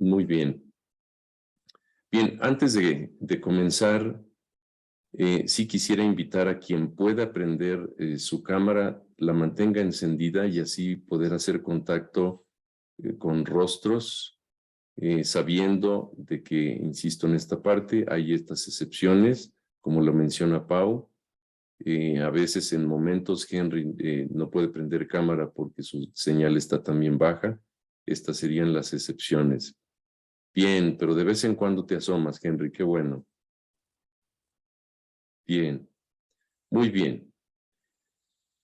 Muy bien. Bien, antes de comenzar, sí quisiera invitar a quien pueda prender su cámara, la mantenga encendida y así poder hacer contacto con rostros, sabiendo de que, insisto en esta parte, hay estas excepciones, como lo menciona Pau. A veces en momentos Henry no puede prender cámara porque su señal está también baja. Estas serían las excepciones. Bien, pero de vez en cuando te asomas, Henry, qué bueno. Bien, muy bien.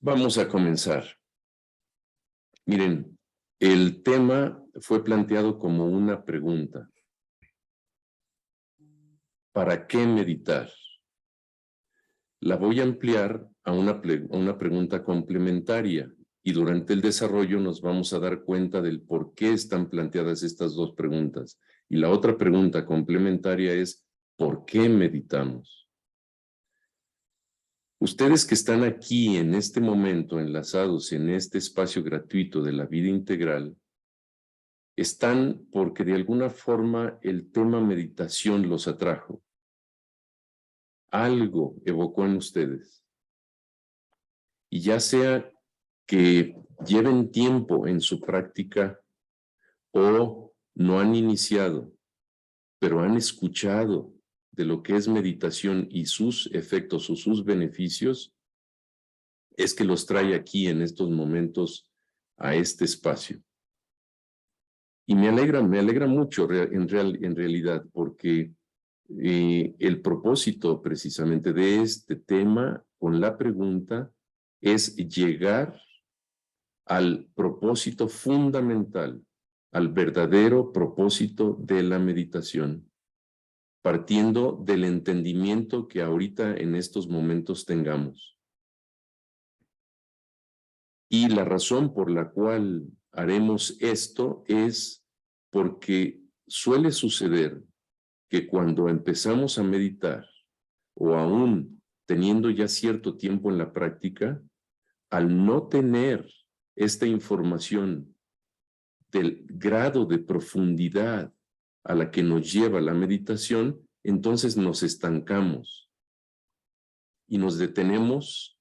Vamos a comenzar. Miren, el tema fue planteado como una pregunta. ¿Para qué meditar? La voy a ampliar a una pregunta complementaria y durante el desarrollo nos vamos a dar cuenta del por qué están planteadas estas dos preguntas. Y la otra pregunta complementaria es, ¿por qué meditamos? Ustedes que están aquí en este momento enlazados en este espacio gratuito de la vida integral, están porque de alguna forma el tema meditación los atrajo. Algo evocó en ustedes. Y ya sea que lleven tiempo en su práctica o no han iniciado, pero han escuchado de lo que es meditación y sus efectos o sus beneficios, es que los trae aquí en estos momentos a este espacio. Y me alegra mucho en realidad, porque el propósito precisamente de este tema con la pregunta es llegar al propósito fundamental, al verdadero propósito de la meditación, partiendo del entendimiento que ahorita en estos momentos tengamos. Y la razón por la cual haremos esto es porque suele suceder que cuando empezamos a meditar, o aún teniendo ya cierto tiempo en la práctica, al no tener esta información del grado de profundidad a la que nos lleva la meditación, entonces nos estancamos y nos detenemos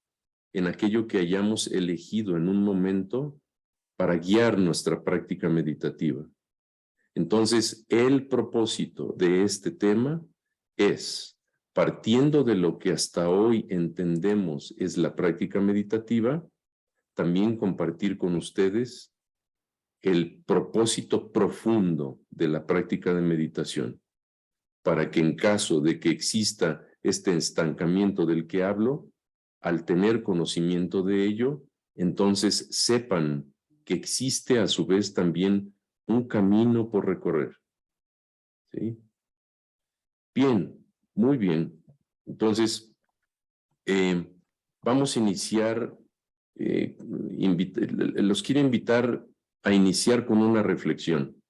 en aquello que hayamos elegido en un momento para guiar nuestra práctica meditativa. Entonces, el propósito de este tema es, partiendo de lo que hasta hoy entendemos es la práctica meditativa, también compartir con ustedes el propósito profundo de la práctica de meditación, para que en caso de que exista este estancamiento del que hablo, al tener conocimiento de ello, entonces sepan que existe a su vez también un camino por recorrer. ¿Sí? Bien, muy bien. Entonces, vamos a iniciar, los quiero invitar a iniciar con una reflexión.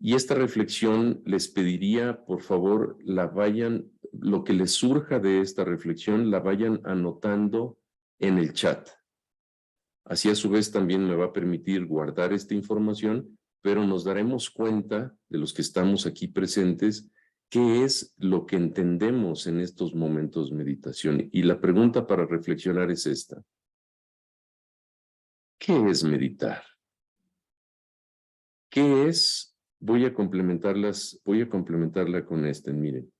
Y esta reflexión les pediría, por favor, lo que les surja de esta reflexión, la vayan anotando en el chat. Así a su vez también me va a permitir guardar esta información, pero nos daremos cuenta de los que estamos aquí presentes, qué es lo que entendemos en estos momentos de meditación. Y la pregunta para reflexionar es esta. ¿Qué es meditar? ¿Qué es? Voy a complementarla con esta, miren.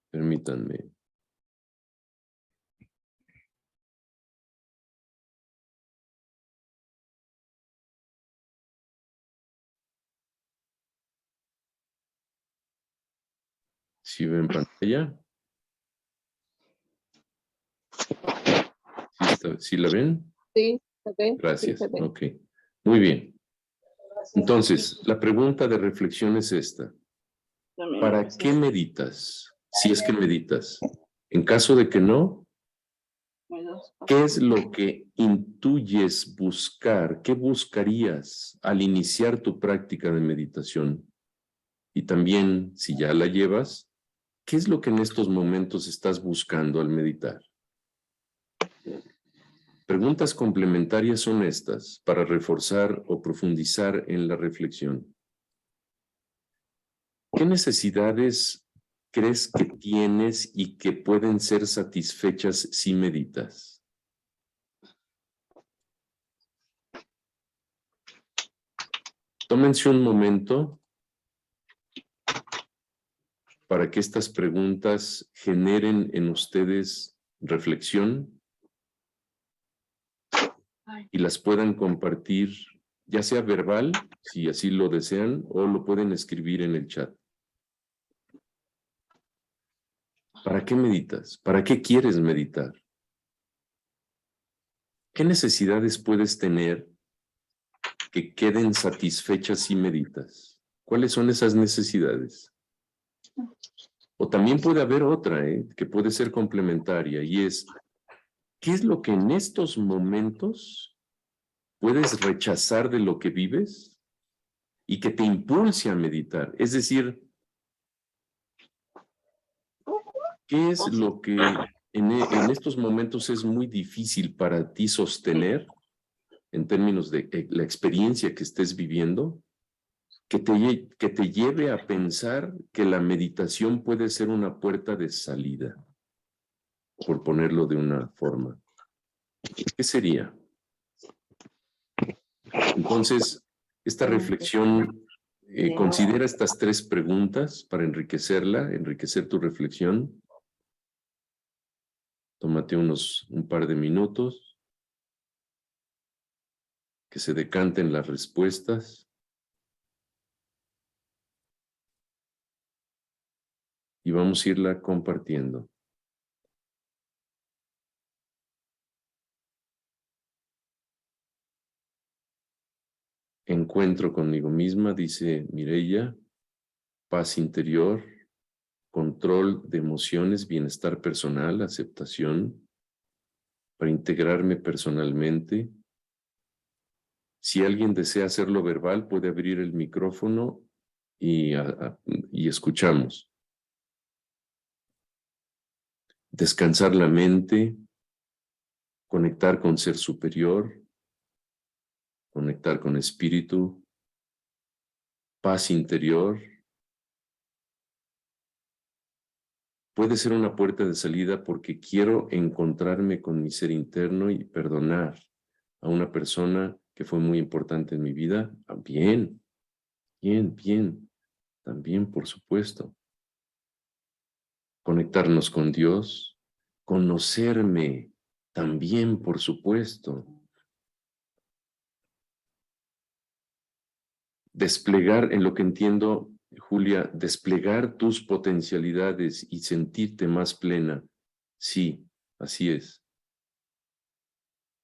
Permítanme. ¿Sí ven pantalla? ¿Sí la ven? Sí, se ve. Gracias. Sí, se ve. Ok. Muy bien. Entonces, la pregunta de reflexión es esta. ¿Para qué meditas? Si es que meditas. En caso de que no, ¿qué es lo que intuyes buscar? ¿Qué buscarías al iniciar tu práctica de meditación? Y también, si ya la llevas, ¿qué es lo que en estos momentos estás buscando al meditar? Preguntas complementarias son estas para reforzar o profundizar en la reflexión. ¿Qué necesidades crees que tienes y que pueden ser satisfechas si meditas? Tómense un momento para que estas preguntas generen en ustedes reflexión y las puedan compartir, ya sea verbal, si así lo desean, o lo pueden escribir en el chat. ¿Para qué meditas? ¿Para qué quieres meditar? ¿Qué necesidades puedes tener que queden satisfechas si meditas? ¿Cuáles son esas necesidades? O también puede haber otra, que puede ser complementaria, y es, ¿qué es lo que en estos momentos puedes rechazar de lo que vives y que te impulse a meditar? Es decir, ¿qué es lo que en estos momentos es muy difícil para ti sostener en términos de la experiencia que estés viviendo, que te lleve a pensar que la meditación puede ser una puerta de salida, por ponerlo de una forma? ¿Qué sería? Entonces, esta reflexión considera estas tres preguntas para enriquecer tu reflexión. Tómate un par de minutos, que se decanten las respuestas. Y vamos a irla compartiendo. Encuentro conmigo misma, dice Mireia, paz interior, control de emociones, bienestar personal, aceptación, para integrarme personalmente. Si alguien desea hacerlo verbal, puede abrir el micrófono y escuchamos. Descansar la mente, conectar con ser superior, conectar con espíritu, paz interior. Puede ser una puerta de salida porque quiero encontrarme con mi ser interno y perdonar a una persona que fue muy importante en mi vida. Bien, bien. También, por supuesto. Conectarnos con Dios, conocerme también, por supuesto. Desplegar, en lo que entiendo, Julia, desplegar tus potencialidades y sentirte más plena. Sí, así es.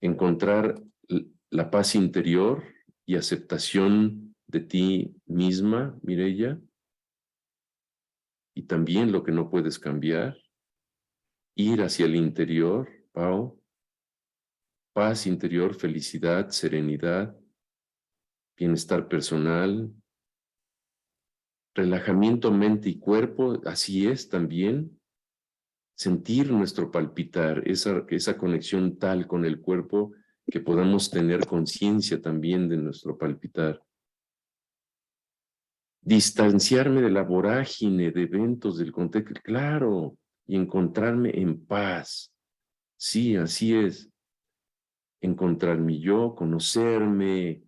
Encontrar la paz interior y aceptación de ti misma, Mireia, y también lo que no puedes cambiar. Ir hacia el interior, Pau. Paz interior, felicidad, serenidad, bienestar personal, relajamiento mente y cuerpo, así es también. Sentir nuestro palpitar, esa conexión tal con el cuerpo que podamos tener conciencia también de nuestro palpitar. Distanciarme de la vorágine de eventos del contexto, claro, y encontrarme en paz. Sí, así es. Encontrar mi yo, conocerme,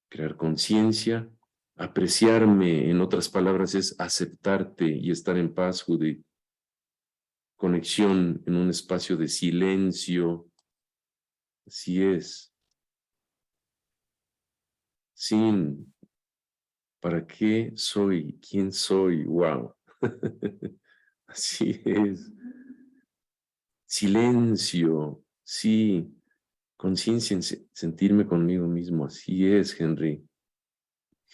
crear conciencia, apreciarme, en otras palabras, es aceptarte y estar en paz, Judith. Conexión en un espacio de silencio. Así es. Sin, ¿para qué soy? ¿Quién soy? Wow. Así es. Silencio, sí. Conciencia en sentirme conmigo mismo. Así es, Henry.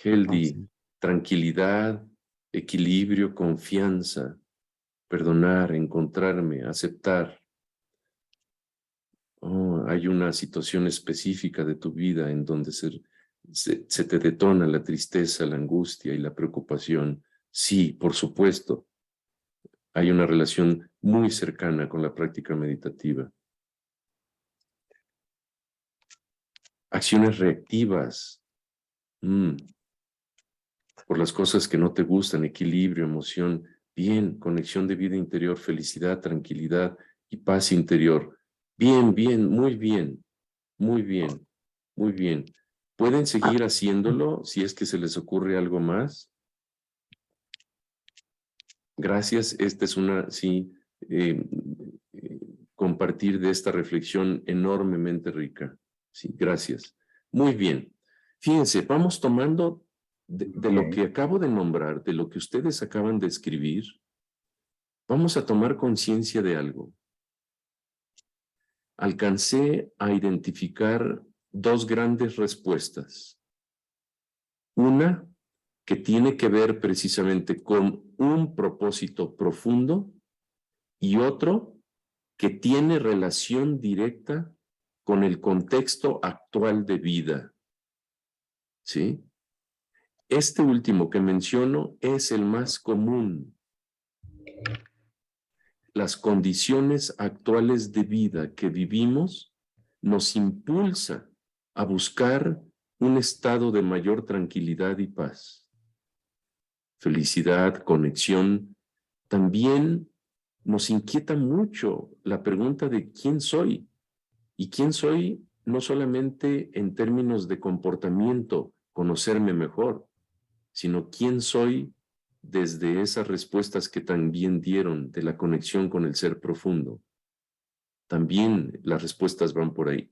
Healthy, tranquilidad, equilibrio, confianza, perdonar, encontrarme, aceptar. Oh, hay una situación específica de tu vida en donde se te detona la tristeza, la angustia y la preocupación. Sí, por supuesto, hay una relación muy cercana con la práctica meditativa. acciones reactivas, por las cosas que no te gustan, equilibrio, emoción, bien, conexión de vida interior, felicidad, tranquilidad y paz interior. Bien, bien, muy bien, muy bien, muy bien. ¿Pueden seguir haciéndolo si es que se les ocurre algo más? Gracias, esta es una, sí, compartir de esta reflexión enormemente rica. Sí, gracias. Muy bien. Fíjense, vamos tomando de lo que acabo de nombrar, de lo que ustedes acaban de escribir, vamos a tomar conciencia de algo. Alcancé a identificar dos grandes respuestas. Una que tiene que ver precisamente con un propósito profundo y otro que tiene relación directa con el contexto actual de vida. ¿Sí? Este último que menciono es el más común. Las condiciones actuales de vida que vivimos nos impulsa a buscar un estado de mayor tranquilidad y paz. Felicidad, conexión. También nos inquieta mucho la pregunta de quién soy. Y quién soy no solamente en términos de comportamiento, conocerme mejor, sino quién soy desde esas respuestas que también dieron de la conexión con el ser profundo. También las respuestas van por ahí.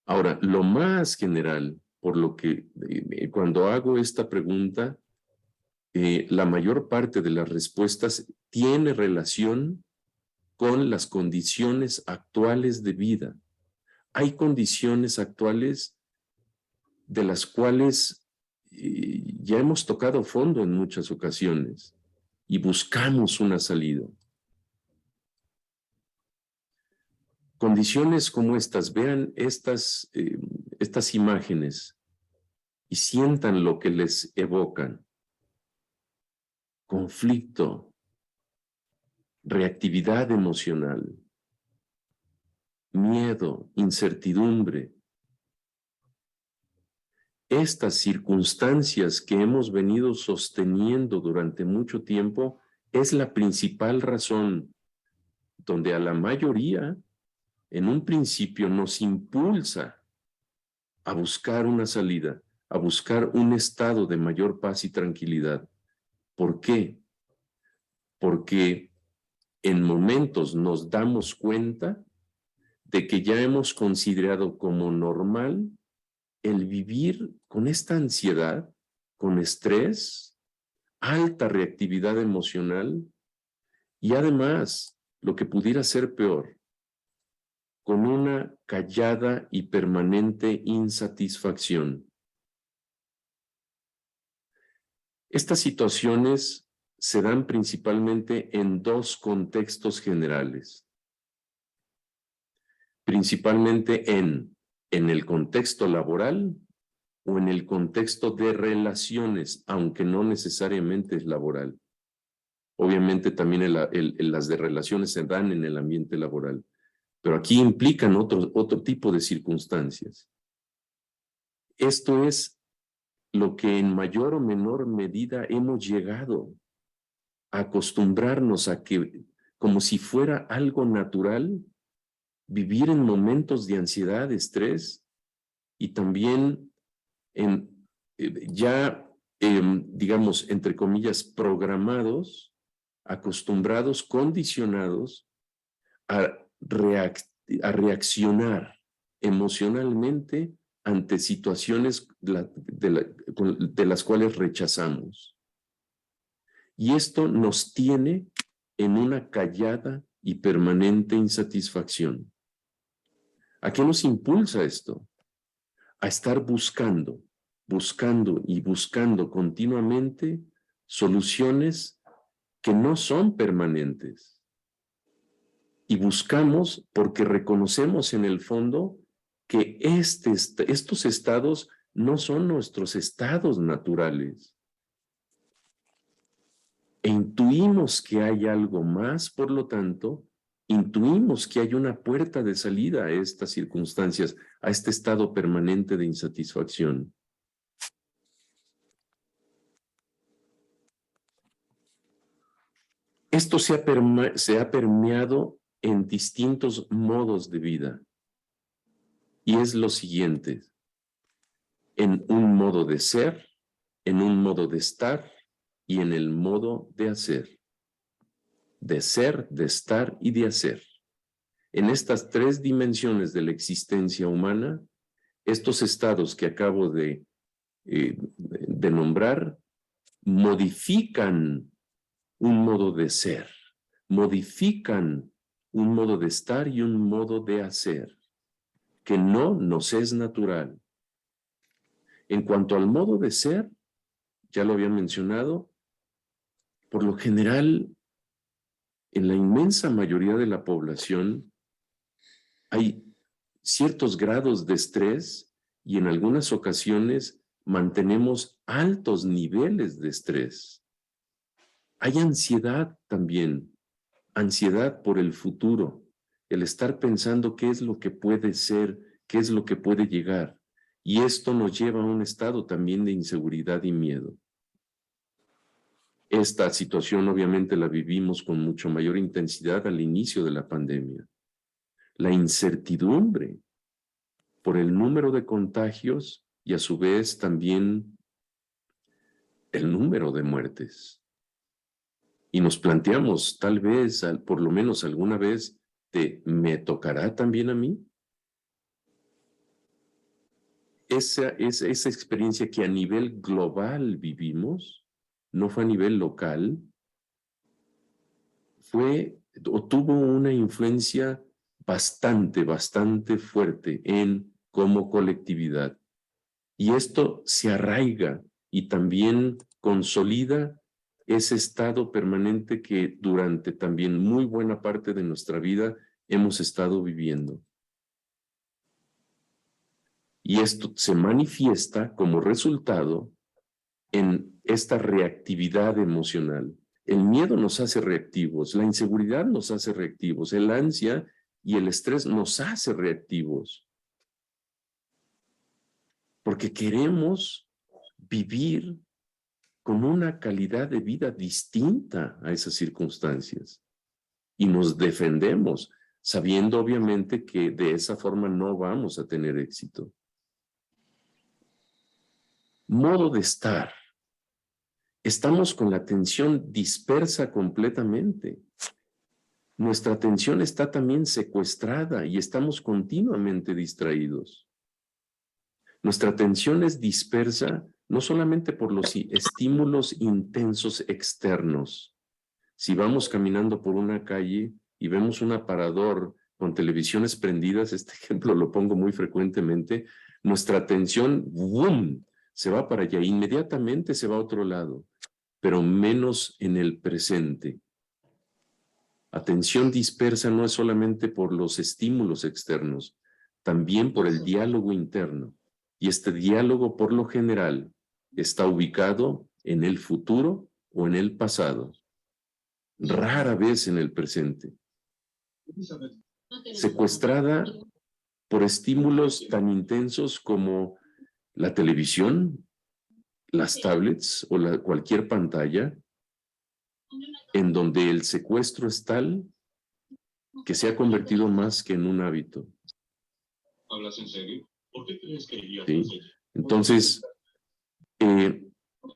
Ahora, lo más general, por lo que cuando hago esta pregunta, la mayor parte de las respuestas tiene relación con las condiciones actuales de vida. Hay condiciones actuales de las cuales ya hemos tocado fondo en muchas ocasiones y buscamos una salida. Condiciones como estas, vean estas imágenes y sientan lo que les evocan. Conflicto, reactividad emocional, miedo, incertidumbre. Estas circunstancias que hemos venido sosteniendo durante mucho tiempo es la principal razón donde a la mayoría en un principio nos impulsa a buscar una salida, a buscar un estado de mayor paz y tranquilidad. ¿Por qué? Porque en momentos nos damos cuenta de que ya hemos considerado como normal el vivir con esta ansiedad, con estrés, alta reactividad emocional y además, lo que pudiera ser peor, con una callada y permanente insatisfacción. Estas situaciones se dan principalmente en dos contextos generales. Principalmente en el contexto laboral o en el contexto de relaciones, aunque no necesariamente es laboral. Obviamente también las de relaciones se dan en el ambiente laboral, pero aquí implican otro tipo de circunstancias. Esto es lo que en mayor o menor medida hemos llegado a acostumbrarnos a que, como si fuera algo natural, vivir en momentos de ansiedad, estrés y también digamos, entre comillas, programados, acostumbrados, condicionados a reaccionar emocionalmente ante situaciones de las cuales rechazamos. Y esto nos tiene en una callada y permanente insatisfacción. ¿A qué nos impulsa esto? A estar buscando y buscando continuamente soluciones que no son permanentes. Y buscamos porque reconocemos en el fondo que estos estados no son nuestros estados naturales. E intuimos que hay algo más, por lo tanto, intuimos que hay una puerta de salida a estas circunstancias, a este estado permanente de insatisfacción. Esto se ha permeado en distintos modos de vida. Y es lo siguiente: en un modo de ser, en un modo de estar y en el modo de hacer. De ser, de estar y de hacer. En estas tres dimensiones de la existencia humana, estos estados que acabo de nombrar modifican un modo de ser, modifican un modo de estar y un modo de hacer, que no nos es natural. En cuanto al modo de ser, ya lo había mencionado, por lo general, en la inmensa mayoría de la población hay ciertos grados de estrés y en algunas ocasiones mantenemos altos niveles de estrés. Hay ansiedad también, ansiedad por el futuro, el estar pensando qué es lo que puede ser, qué es lo que puede llegar. Y esto nos lleva a un estado también de inseguridad y miedo. Esta situación obviamente la vivimos con mucho mayor intensidad al inicio de la pandemia. La incertidumbre por el número de contagios y a su vez también el número de muertes. Y nos planteamos, tal vez, por lo menos alguna vez, ¿me tocará también a mí? Esa experiencia que a nivel global vivimos, no fue a nivel local, tuvo una influencia bastante fuerte como colectividad. Y esto se arraiga y también consolida ese estado permanente que durante también muy buena parte de nuestra vida hemos estado viviendo. Y esto se manifiesta como resultado en esta reactividad emocional. El miedo nos hace reactivos, la inseguridad nos hace reactivos, el ansia y el estrés nos hace reactivos. Porque queremos vivir con una calidad de vida distinta a esas circunstancias. Y nos defendemos, sabiendo obviamente que de esa forma no vamos a tener éxito. Modo de estar. Estamos con la atención dispersa completamente. Nuestra atención está también secuestrada y estamos continuamente distraídos. Nuestra atención es dispersa no solamente por los estímulos intensos externos. Si vamos caminando por una calle y vemos un aparador con televisiones prendidas, este ejemplo lo pongo muy frecuentemente, nuestra atención, ¡boom!, se va para allá, inmediatamente se va a otro lado, pero menos en el presente. Atención dispersa no es solamente por los estímulos externos, también por el diálogo interno. Y este diálogo, por lo general, está ubicado en el futuro o en el pasado. Rara vez en el presente. Secuestrada por estímulos tan intensos como la televisión, las tablets o cualquier pantalla, en donde el secuestro es tal que se ha convertido más que en un hábito. ¿Hablas en serio? ¿Por qué crees que irías ¿Sí? Entonces,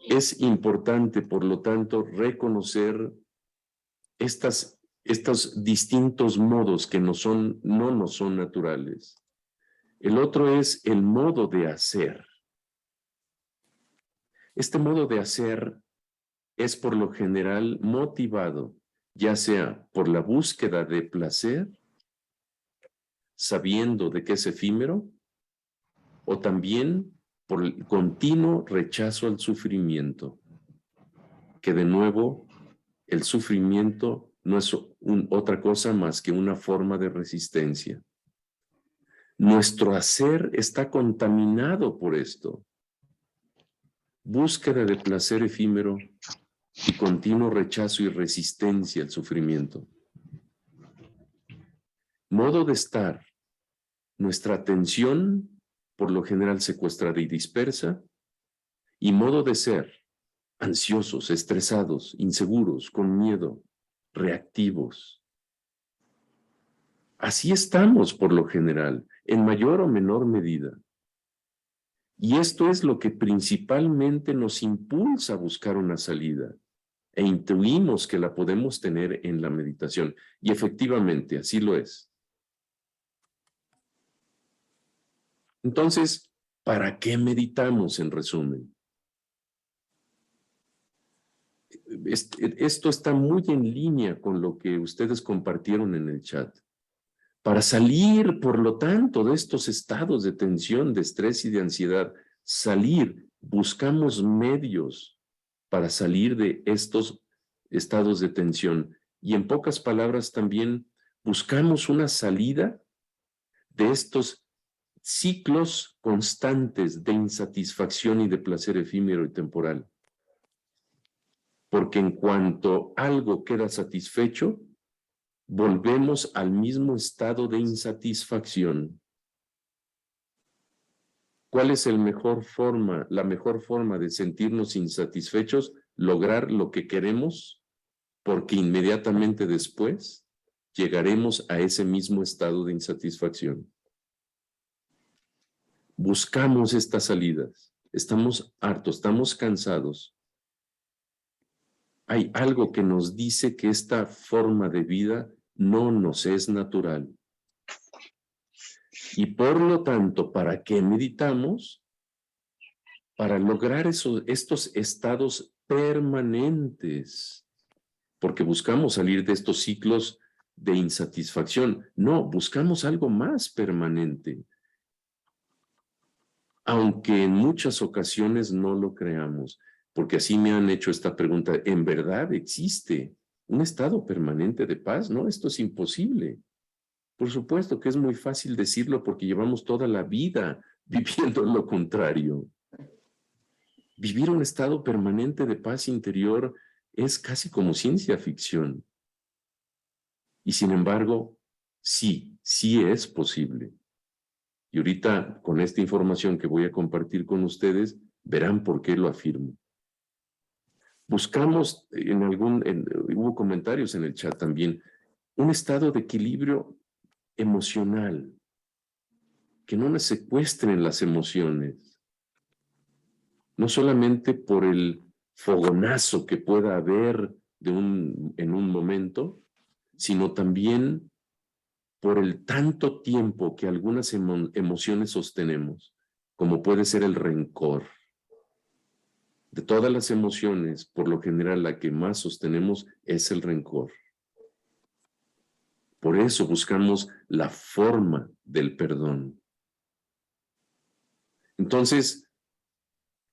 es importante, por lo tanto, reconocer estos distintos modos que no nos son naturales. El otro es el modo de hacer. Este modo de hacer es por lo general motivado, ya sea por la búsqueda de placer, sabiendo de que es efímero, o también por el continuo rechazo al sufrimiento, que de nuevo el sufrimiento no es otra cosa más que una forma de resistencia. Nuestro hacer está contaminado por esto. Búsqueda de placer efímero y continuo rechazo y resistencia al sufrimiento. modo de estar, nuestra atención, por lo general secuestrada y dispersa, y modo de ser, ansiosos, estresados, inseguros, con miedo, reactivos. Así estamos por lo general, en mayor o menor medida. Y esto es lo que principalmente nos impulsa a buscar una salida. E intuimos que la podemos tener en la meditación. Y efectivamente, así lo es. Entonces, ¿para qué meditamos en resumen? Esto está muy en línea con lo que ustedes compartieron en el chat. Para salir, por lo tanto, de estos estados de tensión, de estrés y de ansiedad, buscamos medios para salir de estos estados de tensión. Y en pocas palabras también buscamos una salida de estos ciclos constantes de insatisfacción y de placer efímero y temporal. Porque en cuanto algo queda satisfecho, volvemos al mismo estado de insatisfacción. ¿Cuál es la mejor forma de sentirnos insatisfechos? Lograr lo que queremos, porque inmediatamente después llegaremos a ese mismo estado de insatisfacción. Buscamos estas salidas. Estamos hartos, estamos cansados. Hay algo que nos dice que esta forma de vida no nos es natural. Y por lo tanto, ¿para qué meditamos? Para lograr estos estados permanentes. Porque buscamos salir de estos ciclos de insatisfacción. No, buscamos algo más permanente. Aunque en muchas ocasiones no lo creamos. Porque así me han hecho esta pregunta. ¿En verdad existe un estado permanente de paz? No, esto es imposible. Por supuesto que es muy fácil decirlo porque llevamos toda la vida viviendo lo contrario. Vivir un estado permanente de paz interior es casi como ciencia ficción. Y sin embargo, sí es posible. Y ahorita, con esta información que voy a compartir con ustedes, verán por qué lo afirmo. Buscamos, hubo comentarios en el chat también, un estado de equilibrio emocional, que no nos secuestren las emociones, no solamente por el fogonazo que pueda haber en un momento, sino también por el tanto tiempo que algunas emociones sostenemos, como puede ser el rencor. De todas las emociones, por lo general, la que más sostenemos es el rencor. Por eso buscamos la forma del perdón. Entonces,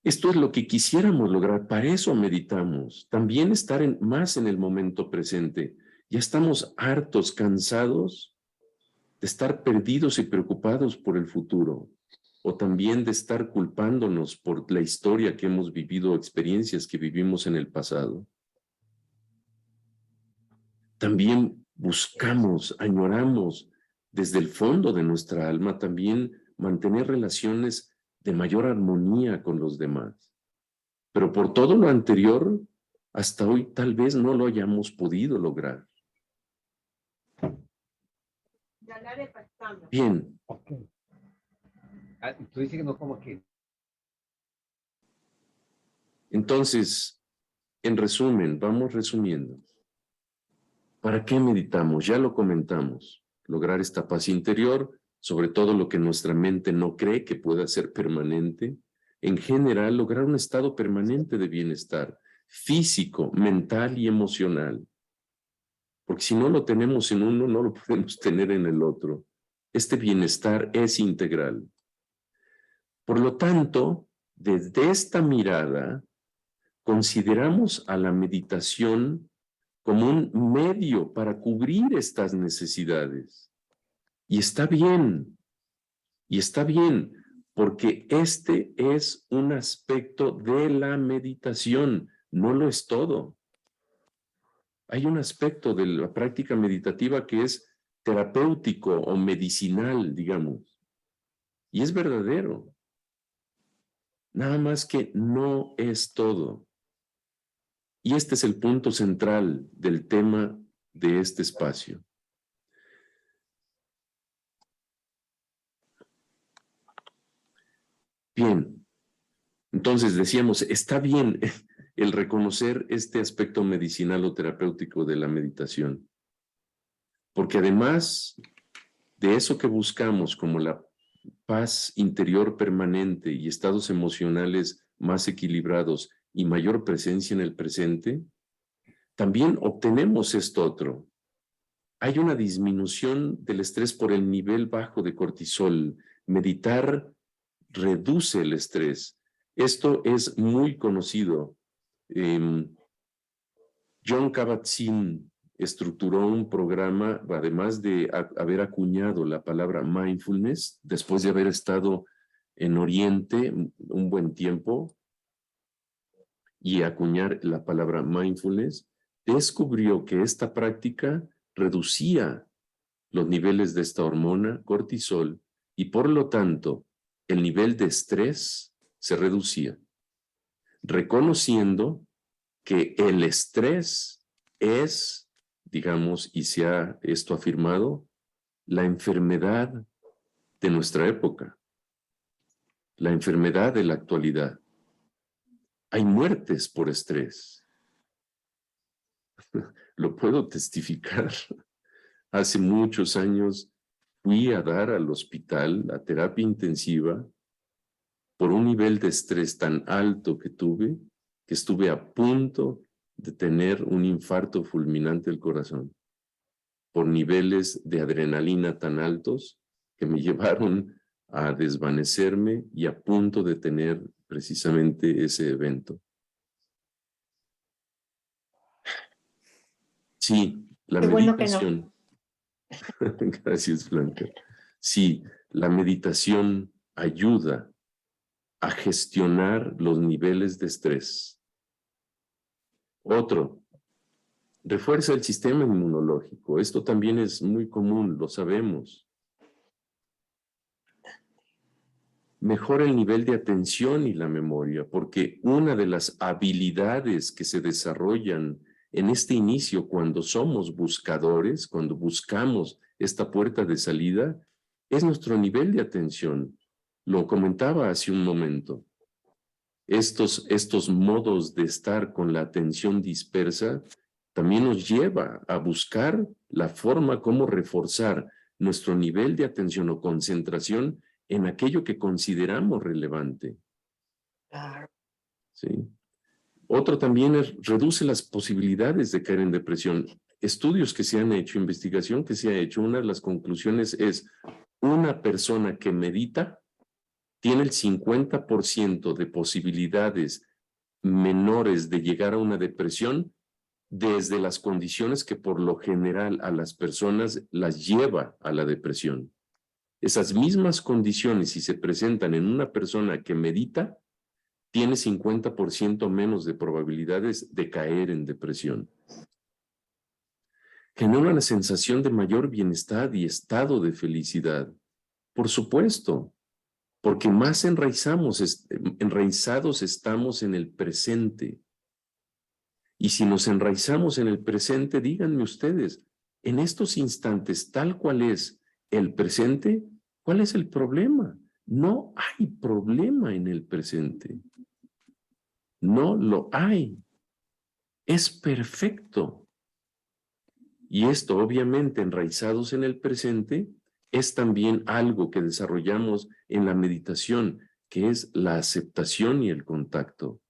esto es lo que quisiéramos lograr, para eso meditamos. También estar más en el momento presente. Ya estamos hartos, cansados de estar perdidos y preocupados por el futuro, o también de estar culpándonos por la historia que hemos vivido, experiencias que vivimos en el pasado. También buscamos, añoramos desde el fondo de nuestra alma también mantener relaciones de mayor armonía con los demás. Pero por todo lo anterior, hasta hoy tal vez no lo hayamos podido lograr. Bien. Okay. Tú dices que no como que... Entonces, en resumen, vamos resumiendo. ¿Para qué meditamos? Ya lo comentamos. Lograr esta paz interior, sobre todo lo que nuestra mente no cree que pueda ser permanente. En general, lograr un estado permanente de bienestar físico, mental y emocional. Porque si no lo tenemos en uno, no lo podemos tener en el otro. Este bienestar es integral. Por lo tanto, desde esta mirada, consideramos a la meditación como un medio para cubrir estas necesidades. Y está bien, porque este es un aspecto de la meditación, no lo es todo. Hay un aspecto de la práctica meditativa que es terapéutico o medicinal, digamos. Y es verdadero. Nada más que no es todo. Y este es el punto central del tema de este espacio. Bien, entonces decíamos, está bien el reconocer este aspecto medicinal o terapéutico de la meditación, porque además de eso que buscamos como la paz interior permanente y estados emocionales más equilibrados y mayor presencia en el presente, también obtenemos esto otro. Hay una disminución del estrés por el nivel bajo de cortisol. Meditar reduce el estrés. Esto es muy conocido. John Kabat-Zinn estructuró un programa, además de haber acuñado la palabra mindfulness, después de haber estado en Oriente un buen tiempo y acuñar la palabra mindfulness, descubrió que esta práctica reducía los niveles de esta hormona, cortisol, y por lo tanto el nivel de estrés se reducía, reconociendo que el estrés es, digamos, y se ha esto afirmado, la enfermedad de nuestra época, la enfermedad de la actualidad. Hay muertes por estrés. Lo puedo testificar. Hace muchos años fui a dar al hospital, a terapia intensiva, por un nivel de estrés tan alto que tuve, que estuve a punto de tener un infarto fulminante del corazón, por niveles de adrenalina tan altos que me llevaron a desvanecerme y a punto de tener precisamente ese evento. Sí, la Qué bueno que no. meditación. Gracias, Blanca. Sí, la meditación ayuda a gestionar los niveles de estrés. Otro, refuerza el sistema inmunológico. Esto también es muy común, lo sabemos. Mejora el nivel de atención y la memoria, porque una de las habilidades que se desarrollan en este inicio cuando somos buscadores, cuando buscamos esta puerta de salida, es nuestro nivel de atención. Lo comentaba hace un momento. Estos modos de estar con la atención dispersa también nos lleva a buscar la forma como reforzar nuestro nivel de atención o concentración en aquello que consideramos relevante. Claro. ¿Sí? Otro también reduce las posibilidades de caer en depresión. Estudios que se han hecho, investigación que se ha hecho, una de las conclusiones es una persona que medita tiene el 50% de posibilidades menores de llegar a una depresión desde las condiciones que por lo general a las personas las lleva a la depresión. Esas mismas condiciones, si se presentan en una persona que medita, tiene 50% menos de probabilidades de caer en depresión. Genera una sensación de mayor bienestar y estado de felicidad. Por supuesto, porque más enraizados estamos en el presente. Y si nos enraizamos en el presente, díganme ustedes, en estos instantes, tal cual es el presente, ¿cuál es el problema? No hay problema en el presente. No lo hay. Es perfecto. Y esto, obviamente, enraizados en el presente, es también algo que desarrollamos en la meditación, que es la aceptación y el contacto.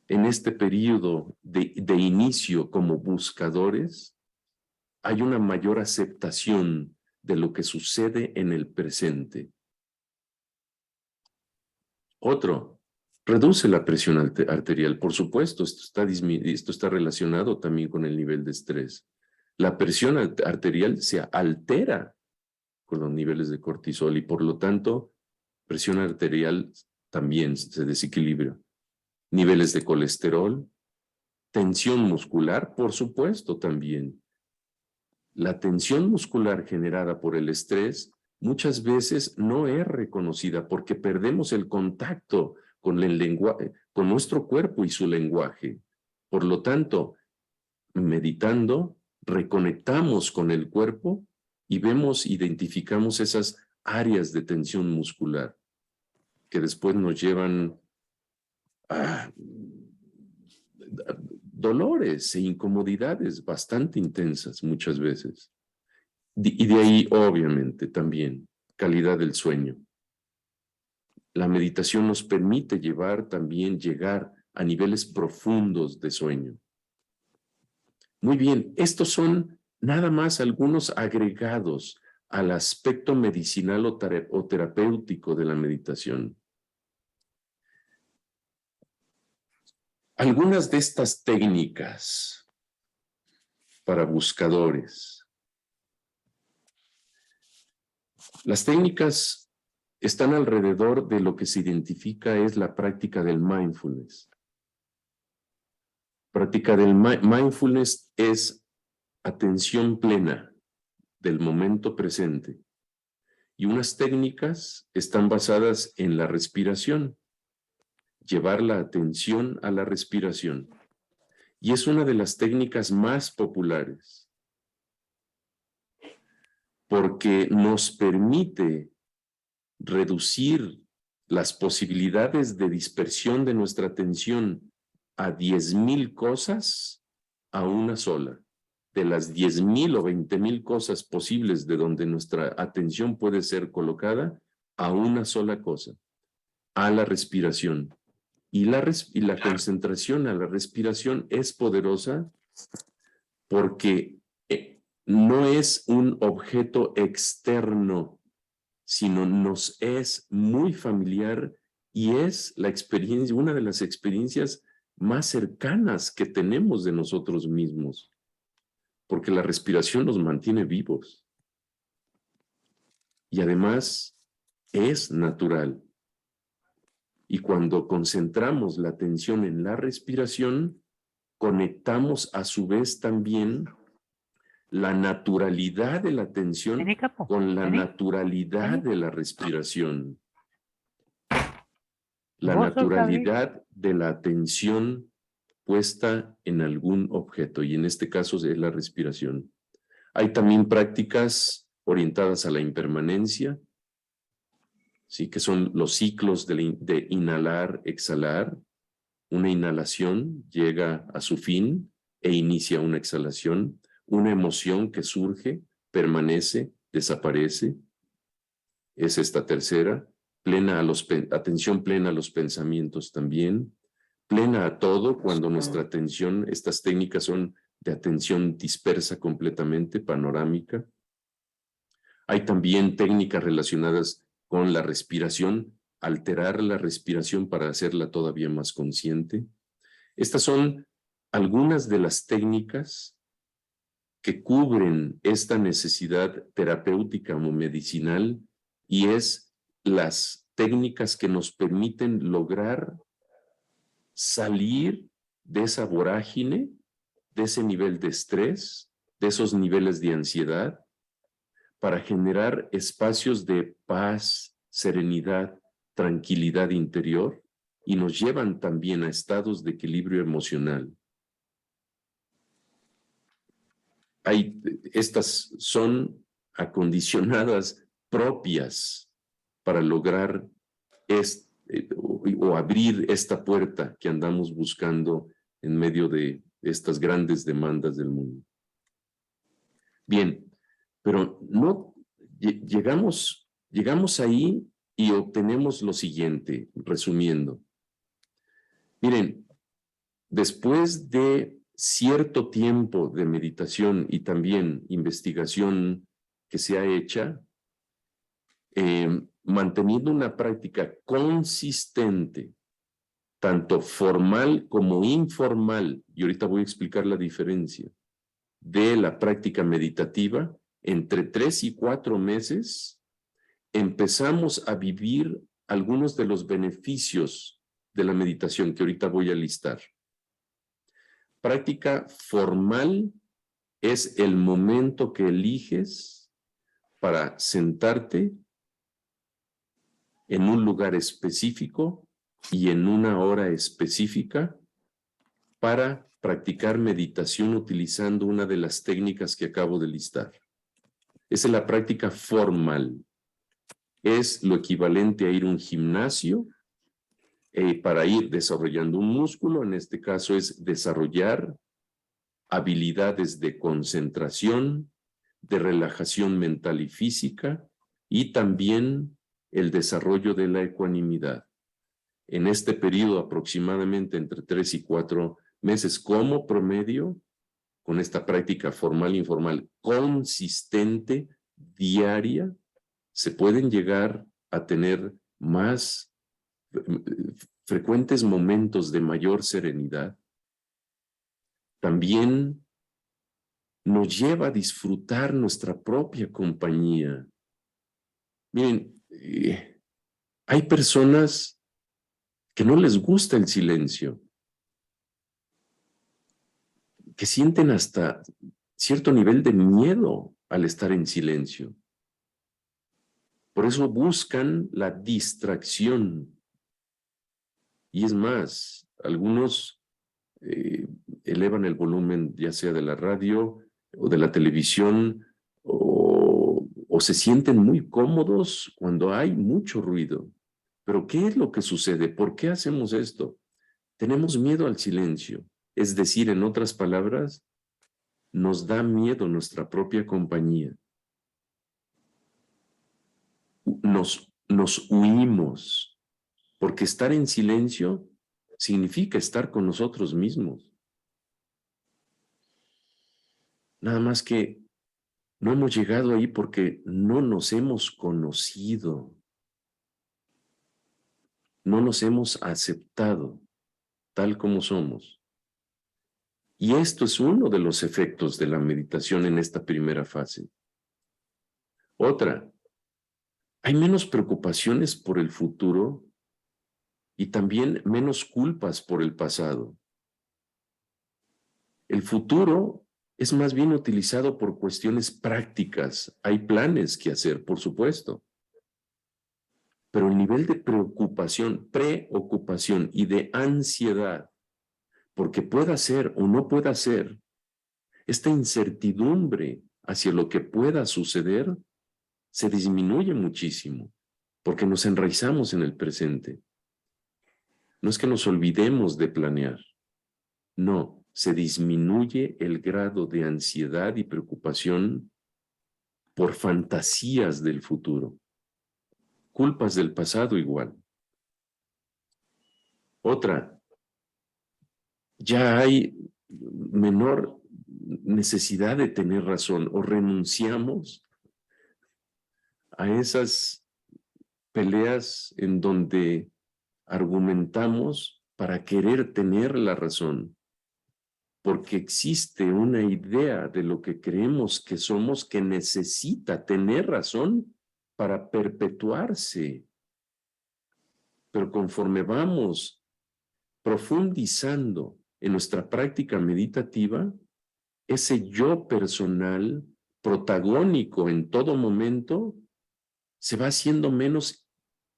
En este periodo de inicio como buscadores, hay una mayor aceptación de lo que sucede en el presente. Otro, reduce la presión arterial. Por supuesto, esto está relacionado también con el nivel de estrés. La presión arterial se altera con los niveles de cortisol y por lo tanto, presión arterial también se desequilibra. Niveles de colesterol, tensión muscular, por supuesto, también. la tensión muscular generada por el estrés muchas veces no es reconocida porque perdemos el contacto con el lenguaje, con nuestro cuerpo y su lenguaje. Por lo tanto, meditando, reconectamos con el cuerpo y identificamos esas áreas de tensión muscular que después nos llevan a dolores e incomodidades bastante intensas muchas veces. Y de ahí, obviamente, también calidad del sueño. La meditación nos permite llegar a niveles profundos de sueño. Muy bien, estos son nada más algunos agregados al aspecto medicinal o terapéutico de la meditación. Algunas de estas técnicas para buscadores. Las técnicas están alrededor de lo que se identifica es la práctica del mindfulness. Práctica del mindfulness es atención plena del momento presente. Y unas técnicas están basadas en la respiración. Llevar la atención a la respiración. Y es una de las técnicas más populares. Porque nos permite reducir las posibilidades de dispersión de nuestra atención a 10,000 cosas a una sola. De las 10,000 o 20,000 cosas posibles de donde nuestra atención puede ser colocada a una sola cosa, a la respiración. Y la concentración a la respiración es poderosa porque no es un objeto externo, sino nos es muy familiar y es la experiencia, una de las experiencias más cercanas que tenemos de nosotros mismos, porque la respiración nos mantiene vivos. Y además es natural. Y cuando concentramos la atención en la respiración, conectamos a su vez también la naturalidad de la atención con la naturalidad de la respiración. La naturalidad de la atención puesta en algún objeto, y en este caso es la respiración. Hay también prácticas orientadas a la impermanencia, ¿sí? Que son los ciclos de inhalar, exhalar. Una inhalación llega a su fin e inicia una exhalación. Una emoción que surge, permanece, desaparece. Es esta tercera. Atención plena a los pensamientos también. Plena a todo cuando nuestra atención, estas técnicas son de atención dispersa completamente, panorámica. Hay también técnicas relacionadas con la respiración, alterar la respiración para hacerla todavía más consciente. Estas son algunas de las técnicas que cubren esta necesidad terapéutica o medicinal y es las técnicas que nos permiten lograr salir de esa vorágine, de ese nivel de estrés, de esos niveles de ansiedad, para generar espacios de paz, serenidad, tranquilidad interior y nos llevan también a estados de equilibrio emocional. Estas son acondicionadas propias para lograr o abrir esta puerta que andamos buscando en medio de estas grandes demandas del mundo. Bien, pero no llegamos ahí y obtenemos lo siguiente, resumiendo. Miren, después de cierto tiempo de meditación y también investigación que se ha hecha, manteniendo una práctica consistente, tanto formal como informal, y ahorita voy a explicar la diferencia, de la práctica meditativa, entre 3 y 4 meses, empezamos a vivir algunos de los beneficios de la meditación que ahorita voy a listar. Práctica formal es el momento que eliges para sentarte en un lugar específico y en una hora específica para practicar meditación utilizando una de las técnicas que acabo de listar. Esa es la práctica formal. Es lo equivalente a ir a un gimnasio para ir desarrollando un músculo. En este caso es desarrollar habilidades de concentración, de relajación mental y física, y también el desarrollo de la ecuanimidad. En este periodo aproximadamente entre 3 y 4 meses como promedio, con esta práctica formal e informal consistente, diaria, se pueden llegar a tener más frecuentes momentos de mayor serenidad. También nos lleva a disfrutar nuestra propia compañía. Miren, hay personas que no les gusta el silencio, que sienten hasta cierto nivel de miedo al estar en silencio. Por eso buscan la distracción. Y es más, algunos elevan el volumen ya sea de la radio o de la televisión o se sienten muy cómodos cuando hay mucho ruido. Pero ¿qué es lo que sucede? ¿Por qué hacemos esto? Tenemos miedo al silencio. Es decir, en otras palabras, nos da miedo nuestra propia compañía. Nos huimos, porque estar en silencio significa estar con nosotros mismos. Nada más que no hemos llegado ahí porque no nos hemos conocido, no nos hemos aceptado tal como somos. Y esto es uno de los efectos de la meditación en esta primera fase. Otra, hay menos preocupaciones por el futuro y también menos culpas por el pasado. El futuro es más bien utilizado por cuestiones prácticas. Hay planes que hacer, por supuesto. Pero el nivel de preocupación y de ansiedad, porque pueda ser o no pueda ser, esta incertidumbre hacia lo que pueda suceder, se disminuye muchísimo, porque nos enraizamos en el presente. No es que nos olvidemos de planear, no, se disminuye el grado de ansiedad y preocupación por fantasías del futuro. Culpas del pasado igual. Otra, ya hay menor necesidad de tener razón o renunciamos a esas peleas en donde argumentamos para querer tener la razón, porque existe una idea de lo que creemos que somos que necesita tener razón para perpetuarse. Pero conforme vamos profundizando en nuestra práctica meditativa, ese yo personal, protagónico en todo momento, se va haciendo menos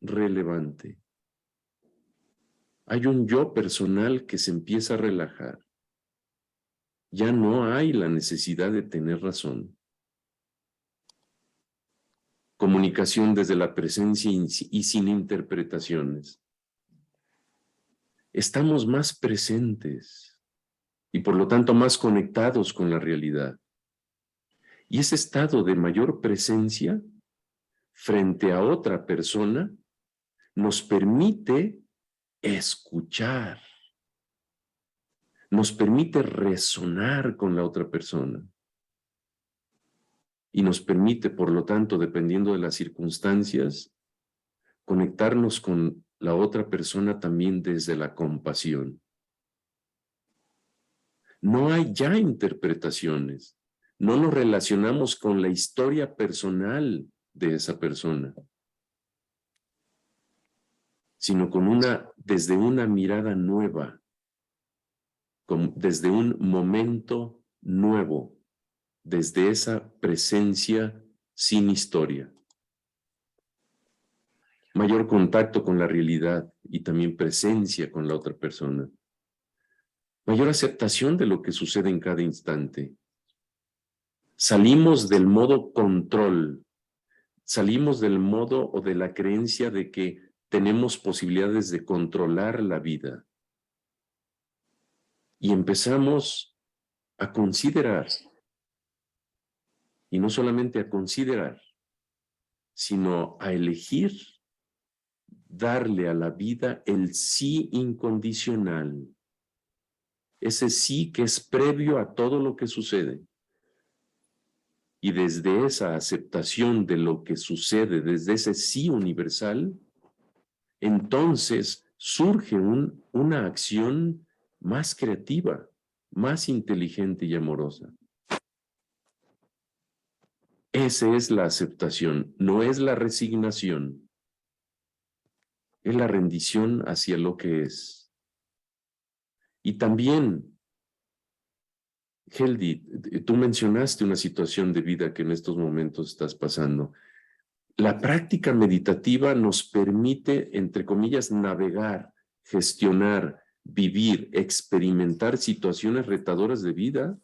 relevante. Hay un yo personal que se empieza a relajar. Ya no hay la necesidad de tener razón. Comunicación desde la presencia y sin interpretaciones. Estamos más presentes y por lo tanto más conectados con la realidad. Y ese estado de mayor presencia frente a otra persona nos permite escuchar, nos permite resonar con la otra persona y nos permite, por lo tanto, dependiendo de las circunstancias, conectarnos con la otra persona también desde la compasión. No hay ya interpretaciones, no nos relacionamos con la historia personal de esa persona, sino desde una mirada nueva, desde un momento nuevo, desde esa presencia sin historia. Mayor contacto con la realidad y también presencia con la otra persona. Mayor aceptación de lo que sucede en cada instante. Salimos del modo control. Salimos del modo o de la creencia de que tenemos posibilidades de controlar la vida. Y empezamos a considerar, y no solamente a considerar, sino a elegir darle a la vida el sí incondicional. Ese sí que es previo a todo lo que sucede. Y desde esa aceptación de lo que sucede, desde ese sí universal, entonces surge una acción más creativa, más inteligente y amorosa. Esa es la aceptación, no es la resignación. Es la rendición hacia lo que es. Y también, Heldi, tú mencionaste una situación de vida que en estos momentos estás pasando. La práctica meditativa nos permite, entre comillas, navegar, gestionar, vivir, experimentar situaciones retadoras de vida,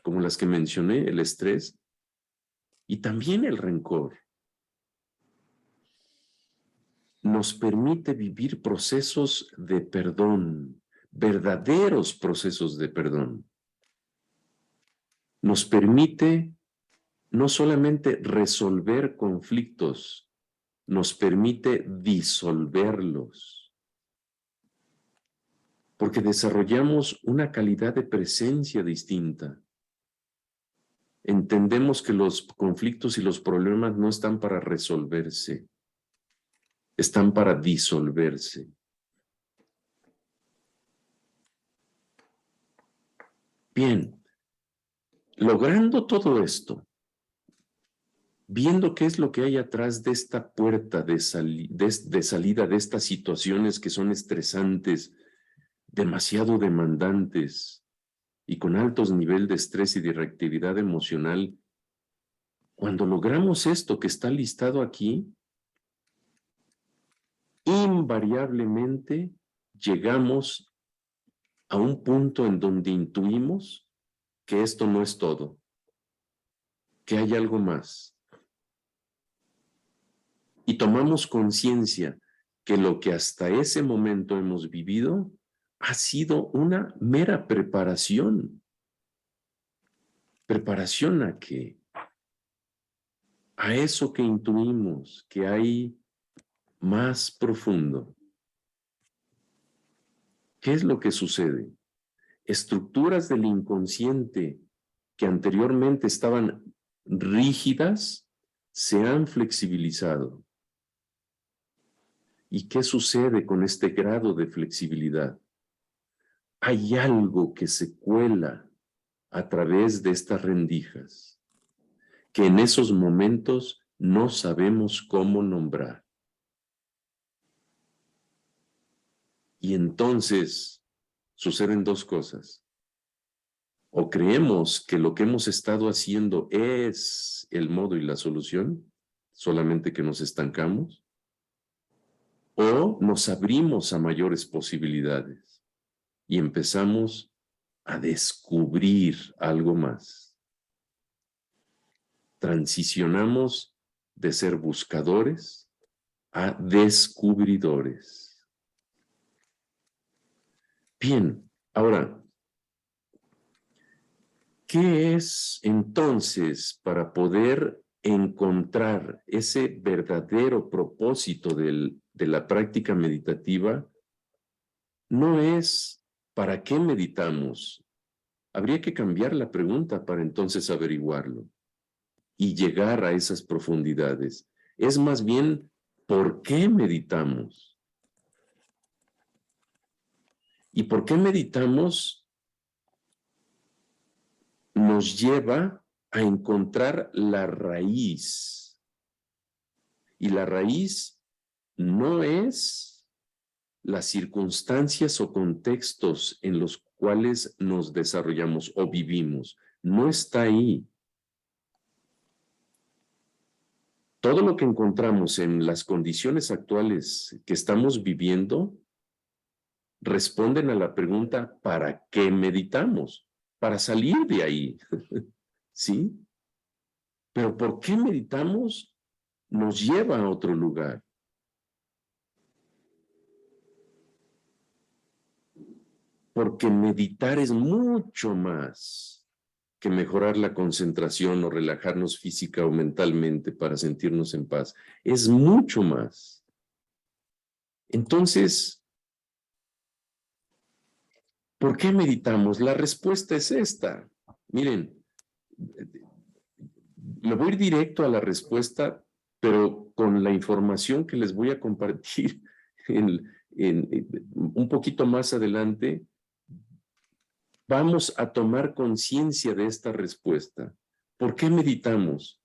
como las que mencioné, el estrés, y también el rencor. Nos permite vivir procesos de perdón, verdaderos procesos de perdón. Nos permite no solamente resolver conflictos, nos permite disolverlos. Porque desarrollamos una calidad de presencia distinta. Entendemos que los conflictos y los problemas no están para resolverse, están para disolverse. Bien, logrando todo esto, viendo qué es lo que hay atrás de esta puerta de salida de estas situaciones que son estresantes, demasiado demandantes y con altos niveles de estrés y de reactividad emocional, cuando logramos esto que está listado aquí, invariablemente llegamos a un punto en donde intuimos que esto no es todo, que hay algo más. Y tomamos conciencia que lo que hasta ese momento hemos vivido ha sido una mera preparación. ¿Preparación a qué? A eso que intuimos que hay más profundo. ¿Qué es lo que sucede? Estructuras del inconsciente que anteriormente estaban rígidas se han flexibilizado. ¿Y qué sucede con este grado de flexibilidad? Hay algo que se cuela a través de estas rendijas, que en esos momentos no sabemos cómo nombrar. Y entonces suceden dos cosas. O creemos que lo que hemos estado haciendo es el modo y la solución, solamente que nos estancamos, o nos abrimos a mayores posibilidades y empezamos a descubrir algo más. Transicionamos de ser buscadores a descubridores. Bien, ahora, ¿qué es entonces para poder encontrar ese verdadero propósito de la práctica meditativa? No es ¿para qué meditamos? Habría que cambiar la pregunta para entonces averiguarlo y llegar a esas profundidades. Es más bien ¿por qué meditamos? ¿Y por qué meditamos? Nos lleva a encontrar la raíz. Y la raíz no es las circunstancias o contextos en los cuales nos desarrollamos o vivimos. No está ahí. todo lo que encontramos en las condiciones actuales que estamos viviendo responden a la pregunta, ¿para qué meditamos? Para salir de ahí, ¿sí? Pero ¿por qué meditamos? Nos lleva a otro lugar. Porque meditar es mucho más que mejorar la concentración o relajarnos física o mentalmente para sentirnos en paz. Es mucho más. Entonces, ¿por qué meditamos? La respuesta es esta. Miren, me voy a ir directo a la respuesta, pero con la información que les voy a compartir un poquito más adelante, vamos a tomar conciencia de esta respuesta. ¿Por qué meditamos?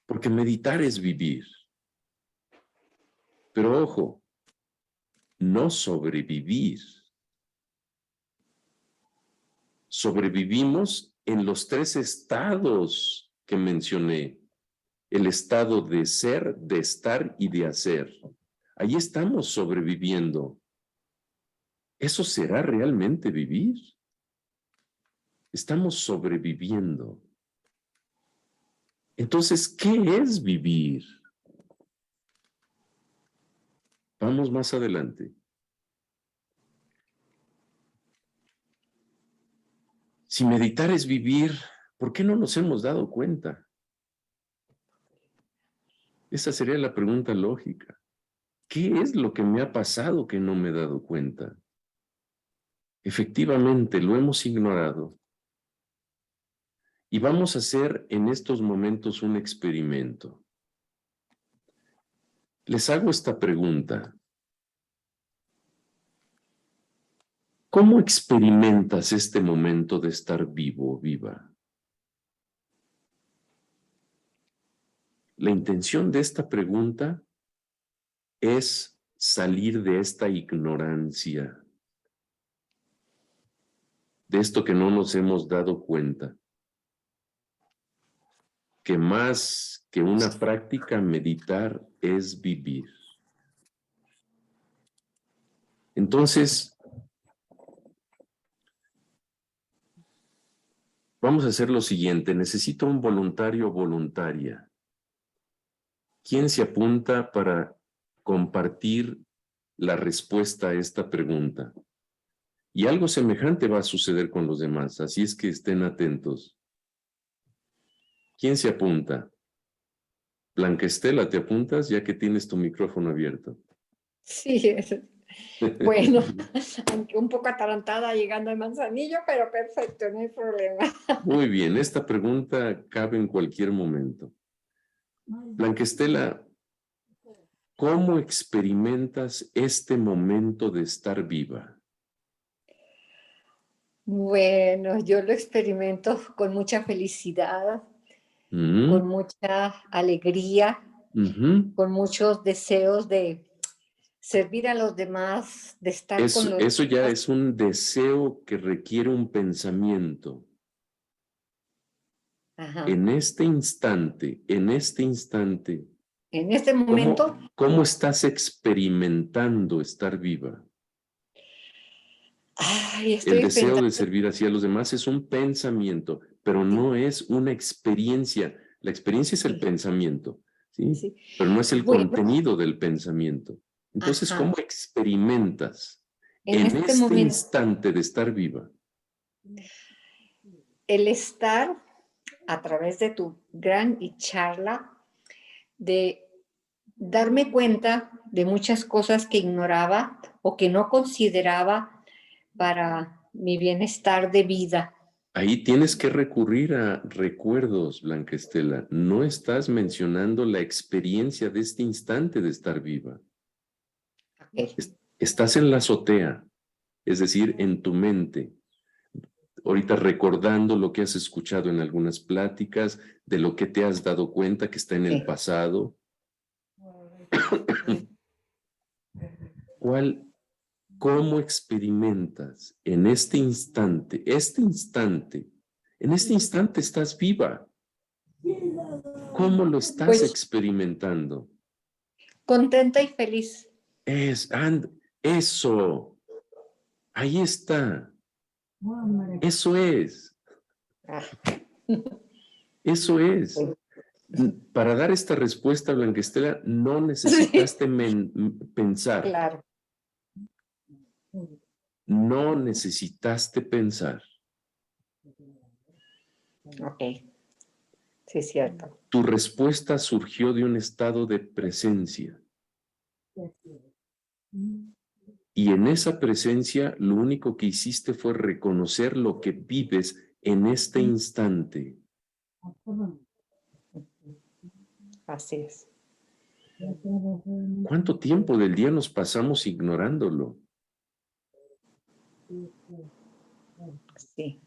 Porque meditar es vivir. Pero ojo, no sobrevivir. Sobrevivimos en los 3 estados que mencioné. El estado de ser, de estar y de hacer. Ahí estamos sobreviviendo. ¿Eso será realmente vivir? Estamos sobreviviendo. Entonces, ¿qué es vivir? Vamos más adelante. Si meditar es vivir, ¿por qué no nos hemos dado cuenta? Esa sería la pregunta lógica. ¿Qué es lo que me ha pasado que no me he dado cuenta? Efectivamente, lo hemos ignorado. Y vamos a hacer en estos momentos un experimento. Les hago esta pregunta. ¿Cómo experimentas este momento de estar vivo o viva? La intención de esta pregunta es salir de esta ignorancia, de esto que no nos hemos dado cuenta, que más que una práctica, meditar es vivir. Entonces, vamos a hacer lo siguiente. Necesito un voluntario o voluntaria. ¿Quién se apunta para compartir la respuesta a esta pregunta? Y algo semejante va a suceder con los demás, así es que estén atentos. ¿Quién se apunta? Blanca Estela, ¿te apuntas ya que tienes tu micrófono abierto? Sí, bueno, aunque un poco atarantada llegando al Manzanillo, pero perfecto, no hay problema. Muy bien, esta pregunta cabe en cualquier momento. Blanca Estela, ¿cómo experimentas este momento de estar viva? Bueno, yo lo experimento con mucha felicidad, con mucha alegría, con muchos deseos de servir a los demás, de estar con los Eso ya demás. es un deseo que requiere un pensamiento. Ajá. En este instante, En este momento, ¿cómo estás experimentando estar viva? ay, El estoy deseo de experimentando. servir así a los demás es un pensamiento, pero no es una experiencia. La experiencia es el Sí. pensamiento, ¿sí? Sí. Pero no es el Bueno, contenido del pensamiento. Entonces, ajá. ¿cómo experimentas En en este este momento, instante de estar viva? el estar a través de tu gran y charla, de darme cuenta de muchas cosas que ignoraba o que no consideraba para mi bienestar de vida. Ahí tienes que recurrir a recuerdos, Blanca Estela. No estás mencionando la experiencia de este instante de estar viva. Okay. Estás en la azotea, es decir, en tu mente. Ahorita recordando lo que has escuchado en algunas pláticas, de lo que te has dado cuenta que está en el pasado. ¿Cómo experimentas en este instante, en este instante estás viva? ¿Cómo lo estás Pues- experimentando? Contenta y feliz. Eso. Ahí está. Eso es. Ah, Eso es. Para dar esta respuesta, Blanquestela, no necesitaste pensar. claro. No necesitaste pensar. Ok. Sí, es cierto. Tu respuesta surgió de un estado de presencia. Y en esa presencia, lo único que hiciste fue reconocer lo que vives en este instante. Así es. ¿Cuánto tiempo del día nos pasamos ignorándolo? Sí.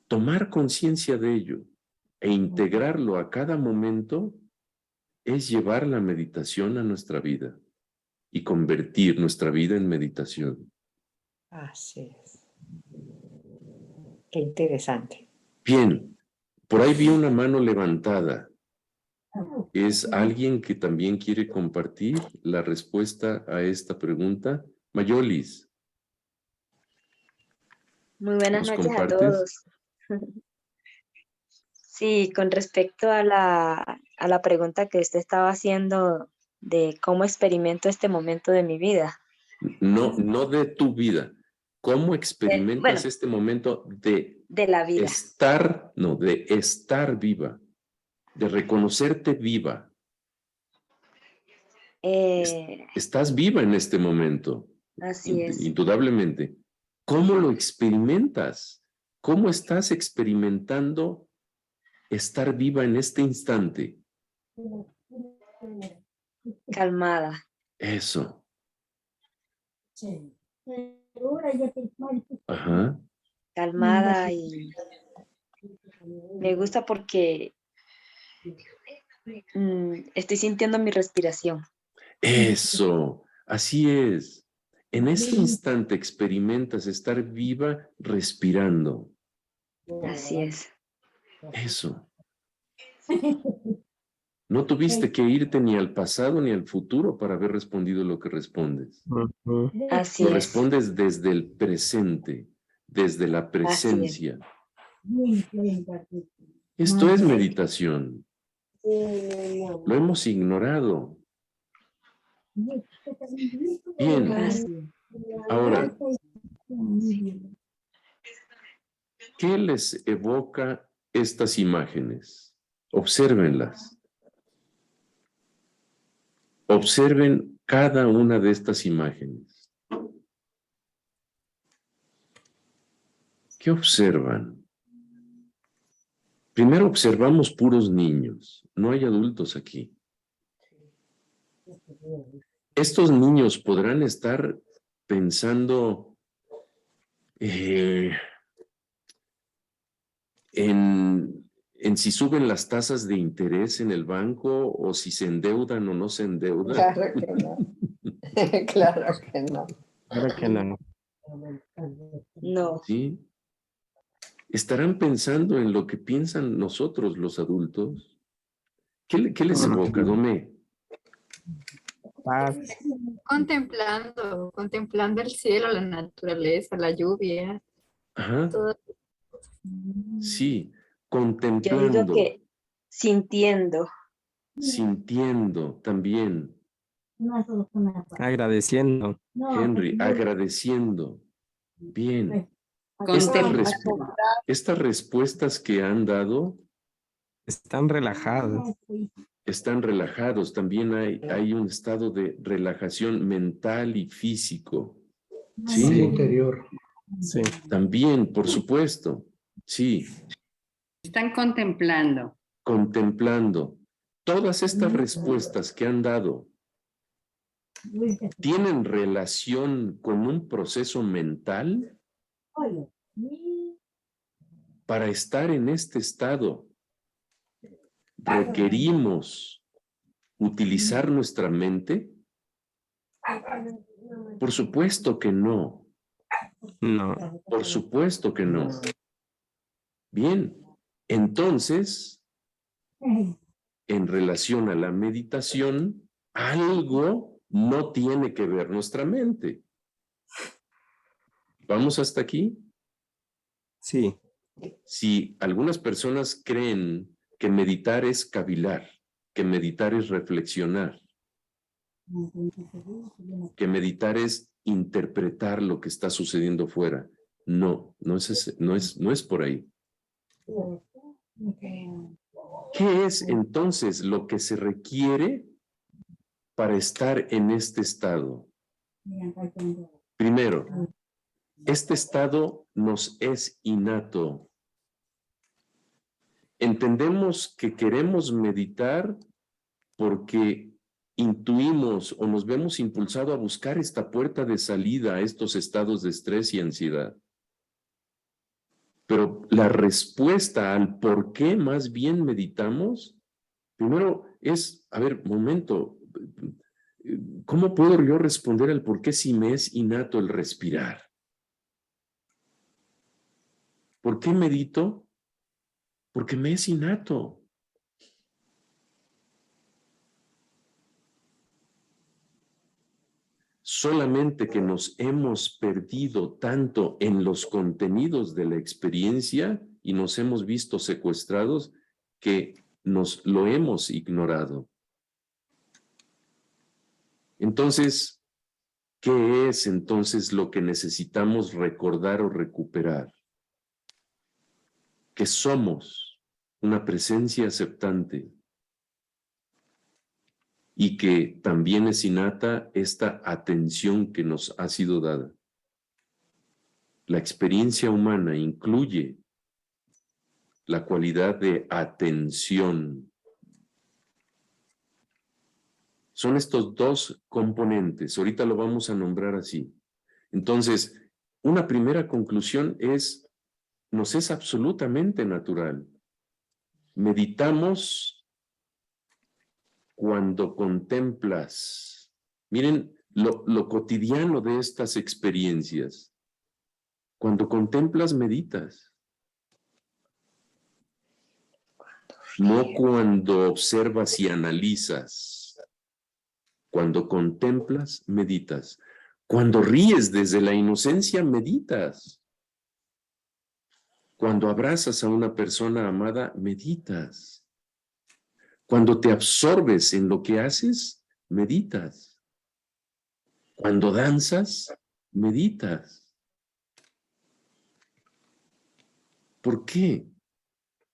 Tomar conciencia de ello e integrarlo a cada momento es llevar la meditación a nuestra vida y convertir nuestra vida en meditación. Así es. Qué interesante. Bien, por ahí vi una mano levantada. ¿Es alguien que también quiere compartir la respuesta a esta pregunta? Mayolis, Muy buenas ¿nos noches a compartes? todos. Sí, con respecto a la pregunta que usted estaba haciendo de cómo experimento este momento de mi vida. No de tu vida. ¿Cómo experimentas bueno, este momento de la vida. de estar viva, de reconocerte viva? Estás viva en este momento, Así es. indudablemente. ¿Cómo lo experimentas? ¿Cómo estás experimentando estar viva en este instante? Calmada. Eso. Ajá. Calmada y me gusta porque estoy sintiendo mi respiración. Eso. Así es. En este instante experimentas estar viva respirando. Así es. Eso. No tuviste que irte ni al pasado ni al futuro para haber respondido lo que respondes. Así Lo es. respondes desde el presente, desde la Así es. presencia. Esto es meditación. Lo hemos ignorado. Bien. Así. Ahora, ¿qué les evoca estas imágenes? Obsérvenlas. Observen cada una de estas imágenes. ¿Qué observan? Primero observamos puros niños. No hay adultos aquí. Estos niños podrán estar pensando en si suben las tasas de interés en el banco o si se endeudan o no se endeudan. Claro que no. Claro que no. Claro que no. No. ¿Sí? ¿Estarán pensando en lo que piensan nosotros los adultos? ¿Qué les evoca, Domé? Paz. Contemplando el cielo, la naturaleza, la lluvia, Ajá, todo. sí, Yo digo contemplando, que sintiendo. sintiendo también, Agradeciendo. Henry, agradeciendo. Bien, Contemplando. estas respuestas que han dado Están relajados. están relajados. También hay un estado de relajación mental y físico. ¿Sí? Interior. Sí. También, por supuesto. Sí, Están contemplando. contemplando. Todas estas respuestas que han dado tienen relación con un proceso mental. Para estar en este estado, ¿requerimos utilizar nuestra mente? Por supuesto que no. No. Por supuesto que no. Bien, Entonces, en relación a la meditación, algo no tiene que ver nuestra mente. ¿Vamos hasta aquí? Sí, Si algunas personas creen que meditar es cavilar, que meditar es reflexionar, que meditar es interpretar lo que está sucediendo fuera, no es por ahí. ¿Qué es entonces lo que se requiere para estar en este estado? Primero, este estado nos es innato. Entendemos que queremos meditar porque intuimos o nos vemos impulsados a buscar esta puerta de salida a estos estados de estrés y ansiedad. Pero la respuesta al por qué más bien meditamos, primero es, a ver, momento, ¿cómo puedo yo responder al por qué si me es innato el respirar? ¿Por qué medito? Porque me es innato. Solamente que nos hemos perdido tanto en los contenidos de la experiencia y nos hemos visto secuestrados que nos lo hemos ignorado. Entonces, ¿qué es entonces lo que necesitamos recordar o recuperar? Que somos una presencia aceptante y que también es innata esta atención que nos ha sido dada. La experiencia humana incluye la cualidad de atención. Son estos dos componentes, ahorita lo vamos a nombrar así. Entonces, una primera conclusión es, nos es absolutamente natural. Meditamos cuando contemplas. Miren lo cotidiano de estas experiencias. Cuando contemplas, meditas. No cuando observas y analizas. Cuando contemplas, meditas. Cuando ríes desde la inocencia, meditas. Cuando abrazas a una persona amada, meditas. Cuando te absorbes en lo que haces, meditas. Cuando danzas, meditas. ¿Por qué?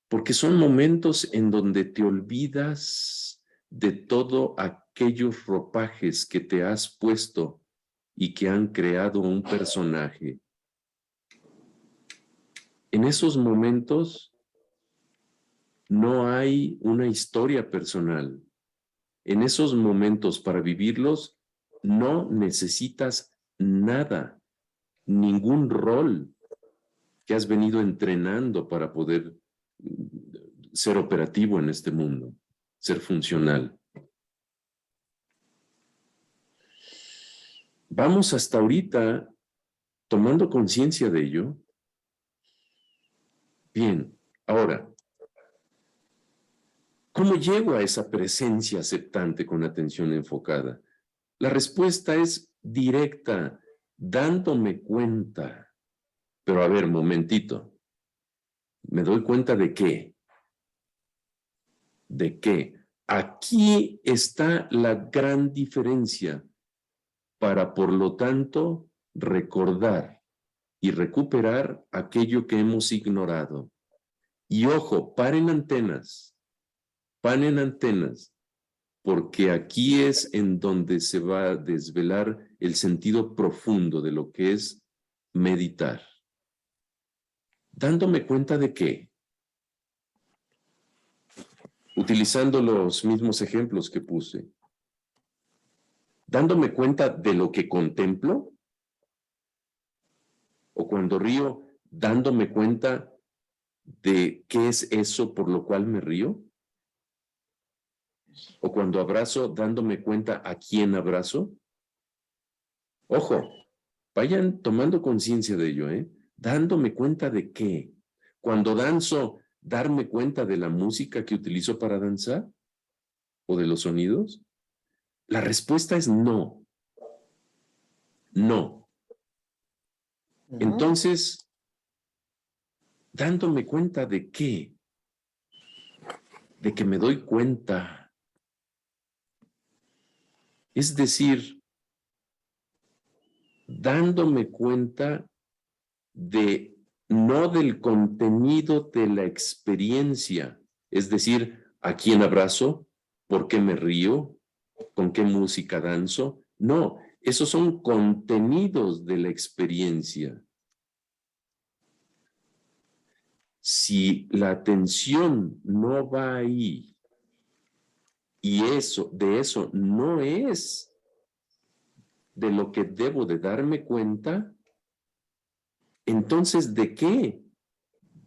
Porque son momentos en donde te olvidas de todo aquellos ropajes que te has puesto y que han creado un personaje. En esos momentos no hay una historia personal. En esos momentos, para vivirlos, no necesitas nada, ningún rol que has venido entrenando para poder ser operativo en este mundo, ser funcional. Vamos hasta ahorita tomando conciencia de ello. Bien, ahora, ¿cómo llego a esa presencia aceptante con atención enfocada? La respuesta es directa, dándome cuenta. Pero a ver, momentito. ¿Me doy cuenta de qué? ¿De qué? Aquí está la gran diferencia para, por lo tanto, recordar y recuperar aquello que hemos ignorado. Y ojo, paren antenas, porque aquí es en donde se va a desvelar el sentido profundo de lo que es meditar. ¿Dándome cuenta de qué? Utilizando los mismos ejemplos que puse. ¿Dándome cuenta de lo que contemplo? O cuando río, dándome cuenta de qué es eso por lo cual me río? O cuando abrazo, dándome cuenta a quién abrazo. Ojo, vayan tomando conciencia de ello, ¿eh? Dándome cuenta de qué. Cuando danzo, darme cuenta de la música que utilizo para danzar o de los sonidos? La respuesta es no. No. Entonces, dándome cuenta de qué, de que me doy cuenta. Es decir, dándome cuenta de no del contenido de la experiencia, es decir, a quién abrazo, por qué me río, con qué música danzo. No, esos son contenidos de la experiencia. Si la atención no va ahí y de eso no es de lo que debo de darme cuenta, entonces ¿de qué?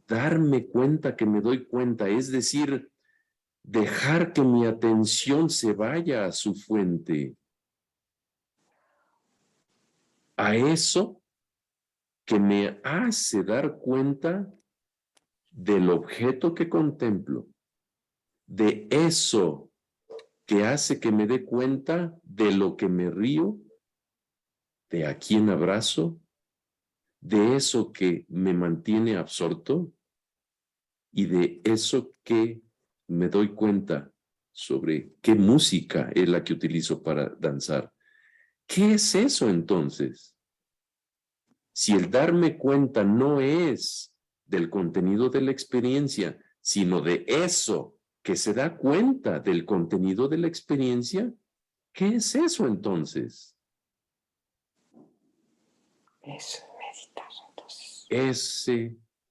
Darme cuenta que me doy cuenta, es decir, dejar que mi atención se vaya a su fuente, a eso que me hace dar cuenta del objeto que contemplo, de eso que hace que me dé cuenta de lo que me río, de a quién abrazo, de eso que me mantiene absorto y de eso que me doy cuenta sobre qué música es la que utilizo para danzar. ¿Qué es eso entonces? Si el darme cuenta no es del contenido de la experiencia, sino de eso que se da cuenta del contenido de la experiencia, ¿qué es eso entonces? Eso es meditar, entonces.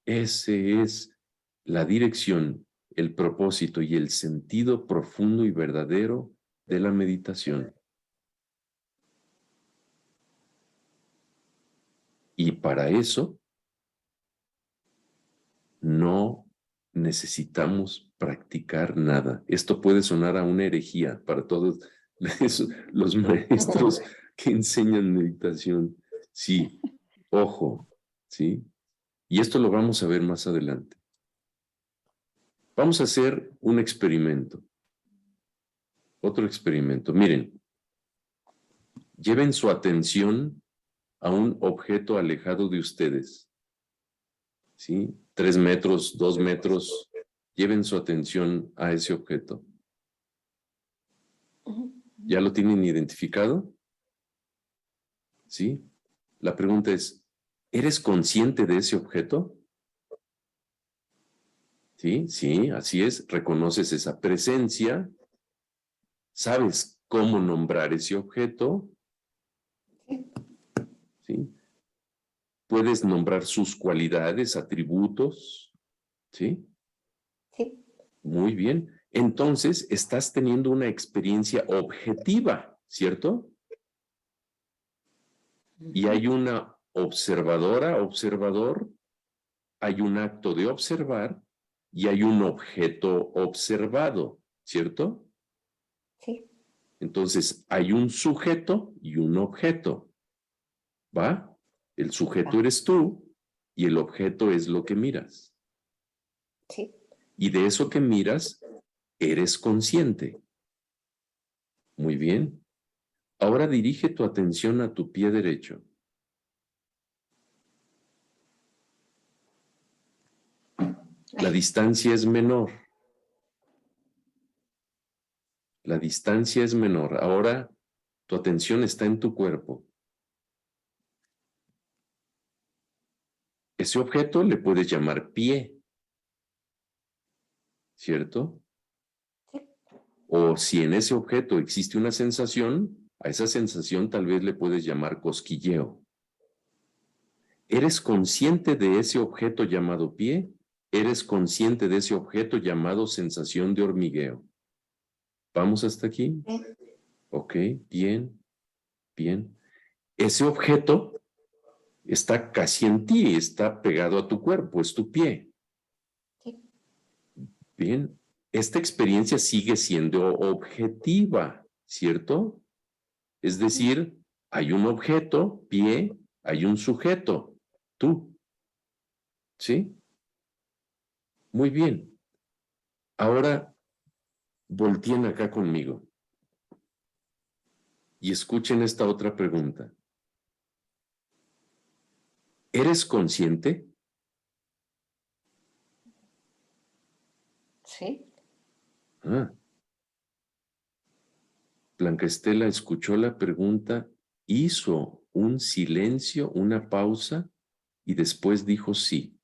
Ese es la dirección, el propósito y el sentido profundo y verdadero de la meditación. Y para eso no necesitamos practicar nada. Esto puede sonar a una herejía para todos los maestros que enseñan meditación. Sí, ojo, ¿sí? Y esto lo vamos a ver más adelante. Vamos a hacer un experimento. Otro experimento. Miren, lleven su atención a un objeto alejado de ustedes. ¿Sí? 3 metros, 2 metros. Lleven su atención a ese objeto. ¿Ya lo tienen identificado? ¿Sí? La pregunta es, ¿eres consciente de ese objeto? ¿Sí? Sí, así es. Reconoces esa presencia. ¿Sabes cómo nombrar ese objeto? ¿Sí? Puedes nombrar sus cualidades, atributos. ¿Sí? Sí. Muy bien. Entonces, estás teniendo una experiencia objetiva, ¿cierto? Y hay una observadora, observador, hay un acto de observar y hay un objeto observado, ¿cierto? Sí. Entonces, hay un sujeto y un objeto, ¿va? El sujeto eres tú y el objeto es lo que miras. Sí. Y de eso que miras, eres consciente. Muy bien. Ahora dirige tu atención a tu pie derecho. La distancia es menor. La distancia es menor. Ahora tu atención está en tu cuerpo. Ese objeto le puedes llamar pie, ¿cierto? O si en ese objeto existe una sensación, a esa sensación tal vez le puedes llamar cosquilleo. ¿Eres consciente de ese objeto llamado pie? ¿Eres consciente de ese objeto llamado sensación de hormigueo? ¿Vamos hasta aquí? Ok, bien, bien. Ese objeto está casi en ti, está pegado a tu cuerpo, es tu pie. Bien, esta experiencia sigue siendo objetiva, ¿cierto? Es decir, hay un objeto, pie, hay un sujeto, tú. ¿Sí? Muy bien. Ahora volteen acá conmigo y escuchen esta otra pregunta. ¿Eres consciente? Sí. Blanca Estela escuchó la pregunta, hizo un silencio, una pausa y después dijo sí.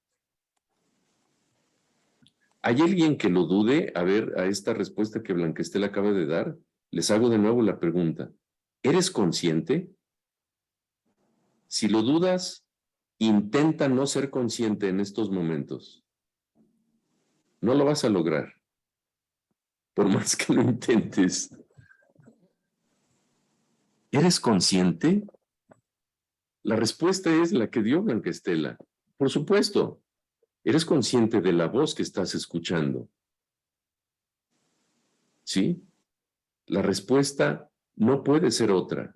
¿Hay alguien que lo dude? A ver, a esta respuesta que Blanca Estela acaba de dar, les hago de nuevo la pregunta. ¿Eres consciente? Si lo dudas, intenta no ser consciente en estos momentos. No lo vas a lograr, por más que lo intentes. ¿Eres consciente? La respuesta es la que dio Blanca Estela. Por supuesto, eres consciente de la voz que estás escuchando. ¿Sí? La respuesta no puede ser otra.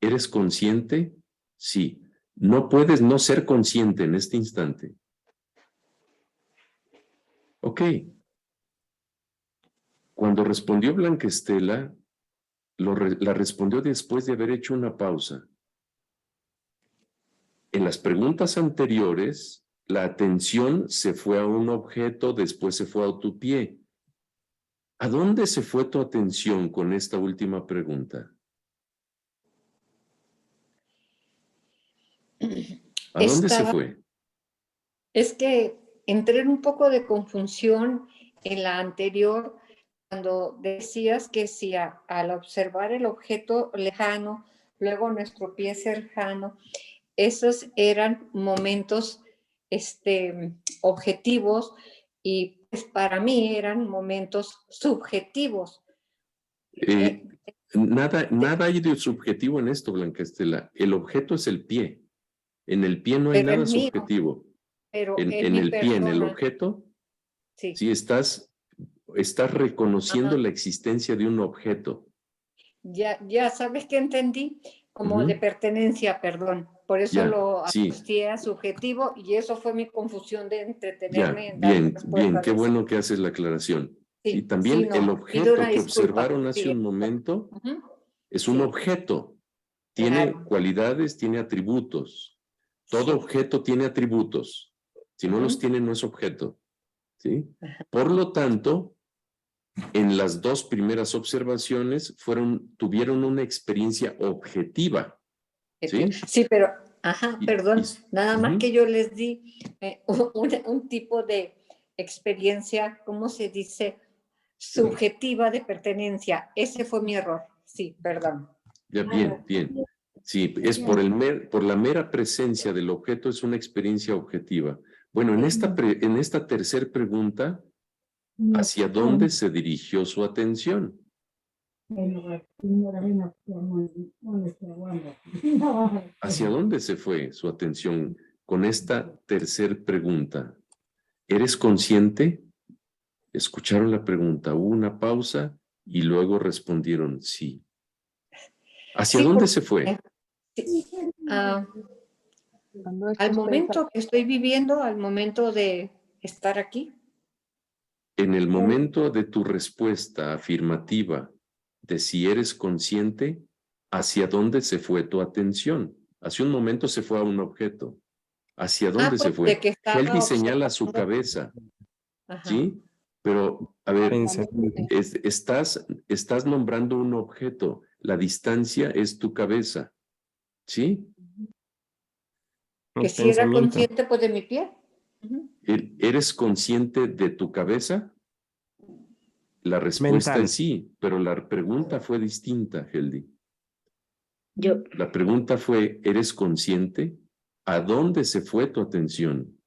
¿Eres consciente? Sí. No puedes no ser consciente en este instante. Ok. Cuando respondió Blanca Estela, la respondió después de haber hecho una pausa. En las preguntas anteriores, la atención se fue a un objeto, después se fue a tu pie. ¿A dónde se fue tu atención con esta última pregunta? ¿A dónde se fue? Es que entré en un poco de confusión en la anterior cuando decías que si al observar el objeto lejano, luego nuestro pie cercano, esos eran momentos objetivos y pues, para mí eran momentos subjetivos. Nada hay de subjetivo en esto, Blanca Estela. El objeto es el pie. En el pie no hay Pero nada es mío, subjetivo. pero En mi el pie, en el persona, objeto, sí. sí estás reconociendo Ajá. la existencia de un objeto. Ya sabes que entendí como de pertenencia, perdón. Por eso Ya, lo sí. asocié a subjetivo y eso fue mi confusión de entretenerme Ya, en dar bien, respuesta qué de eso. bueno que haces la aclaración. Sí, Sí, también sí, el no, pido objeto una que disculpa. observaron hace Sí, un momento ujú, es un sí, objeto. Tiene claro, cualidades, tiene atributos. Todo sí, objeto tiene atributos. Si no los ujú, tiene, no es objeto. ¿Sí? Por lo tanto, en las dos primeras observaciones tuvieron una experiencia objetiva. ¿Sí? sí, pero, ajá, perdón, nada más ujú. que yo les di un tipo de experiencia, ¿cómo se dice? Subjetiva de pertenencia. Ese fue mi error. Sí, perdón. Ya, bien, bien. Sí, es por la mera presencia del objeto, es una experiencia objetiva. Bueno, en esta tercera pregunta, ¿hacia dónde se dirigió su atención? ¿Hacia dónde se fue su atención con esta tercera pregunta? ¿Eres consciente? Escucharon la pregunta, hubo una pausa y luego respondieron sí. ¿Hacia Sí, dónde porque, se fue? al momento que estoy viviendo, al momento de estar aquí. En el momento de tu respuesta afirmativa de si eres consciente, ¿hacia dónde se fue tu atención? Hace un momento se fue a un objeto. ¿Hacia dónde se Pues fue? de que Helgi estaba señala su observando. cabeza, Ajá. ¿sí? Pero, a ver, Pensamiento. estás nombrando un objeto. La distancia es tu cabeza, ¿sí? Que El si era pensamiento. consciente, pues de mi pie. Ujú. ¿Eres consciente de tu cabeza? La respuesta Mental. es sí, pero la pregunta fue distinta, Heldi. Yo, La pregunta fue, ¿eres consciente? ¿A dónde se fue tu atención?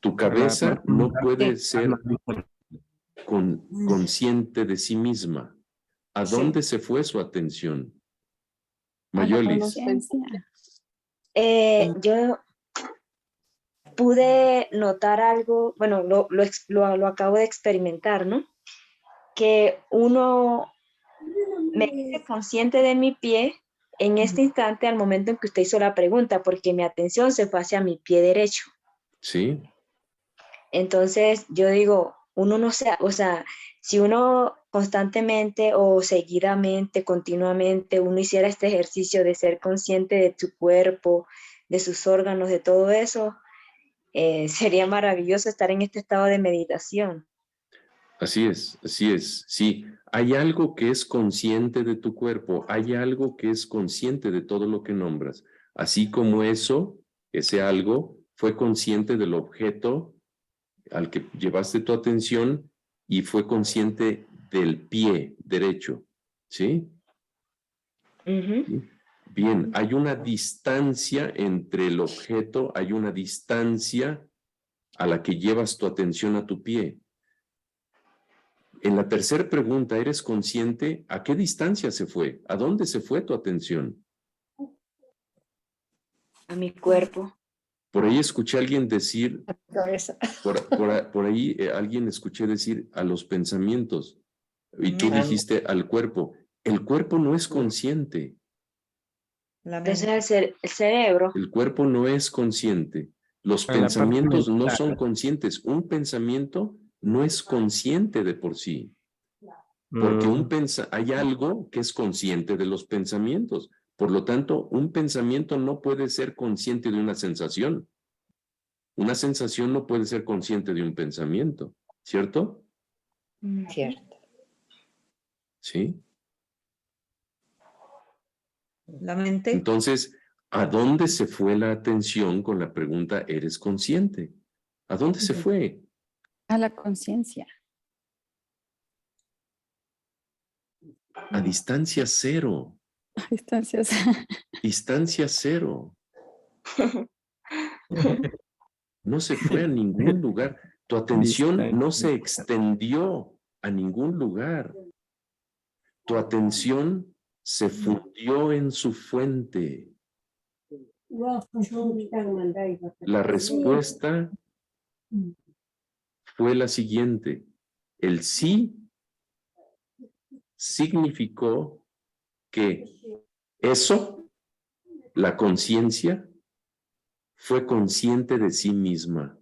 Tu cabeza no puede ser consciente de sí misma. ¿A dónde se fue su atención? Mayolis. yo pude notar algo, bueno, lo acabo de experimentar, ¿no? Que uno me hice consciente de mi pie en este instante al momento en que usted hizo la pregunta, porque mi atención se fue hacia mi pie derecho. ¿Sí? Entonces, yo digo, uno no se, o sea, si uno constantemente o seguidamente, continuamente, uno hiciera este ejercicio de ser consciente de su cuerpo, de sus órganos, de todo eso, sería maravilloso estar en este estado de meditación. Así es, sí. Hay algo que es consciente de tu cuerpo, hay algo que es consciente de todo lo que nombras, así como ese algo fue consciente del objeto al que llevaste tu atención y fue consciente del pie derecho, ¿sí? Ujú. Bien, hay una distancia entre el objeto, hay una distancia a la que llevas tu atención a tu pie. En la tercera pregunta, ¿eres consciente a qué distancia se fue? ¿A dónde se fue tu atención? A mi cuerpo. Por ahí escuché a alguien decir, La cabeza. por ahí alguien escuché decir a los pensamientos, y tú Ah, dijiste al cuerpo. El cuerpo no es consciente, entonces el cerebro. el cuerpo no es consciente. Los A la parte pensamientos no mental. son conscientes. Un pensamiento no es consciente de por sí. Porque hay algo que es consciente de los pensamientos. Por lo tanto, un pensamiento no puede ser consciente de una sensación. Una sensación no puede ser consciente de un pensamiento, ¿cierto? Cierto. Sí. La mente. Entonces, ¿a dónde se fue la atención con la pregunta, ¿eres consciente? ¿A dónde se fue? A la conciencia. A distancia cero. A distancias. Distancia cero. No se fue a ningún lugar. Tu atención no se extendió a ningún lugar. Tu atención se fundió en su fuente. La respuesta fue la siguiente. El sí significó que eso, la conciencia, fue consciente de sí misma.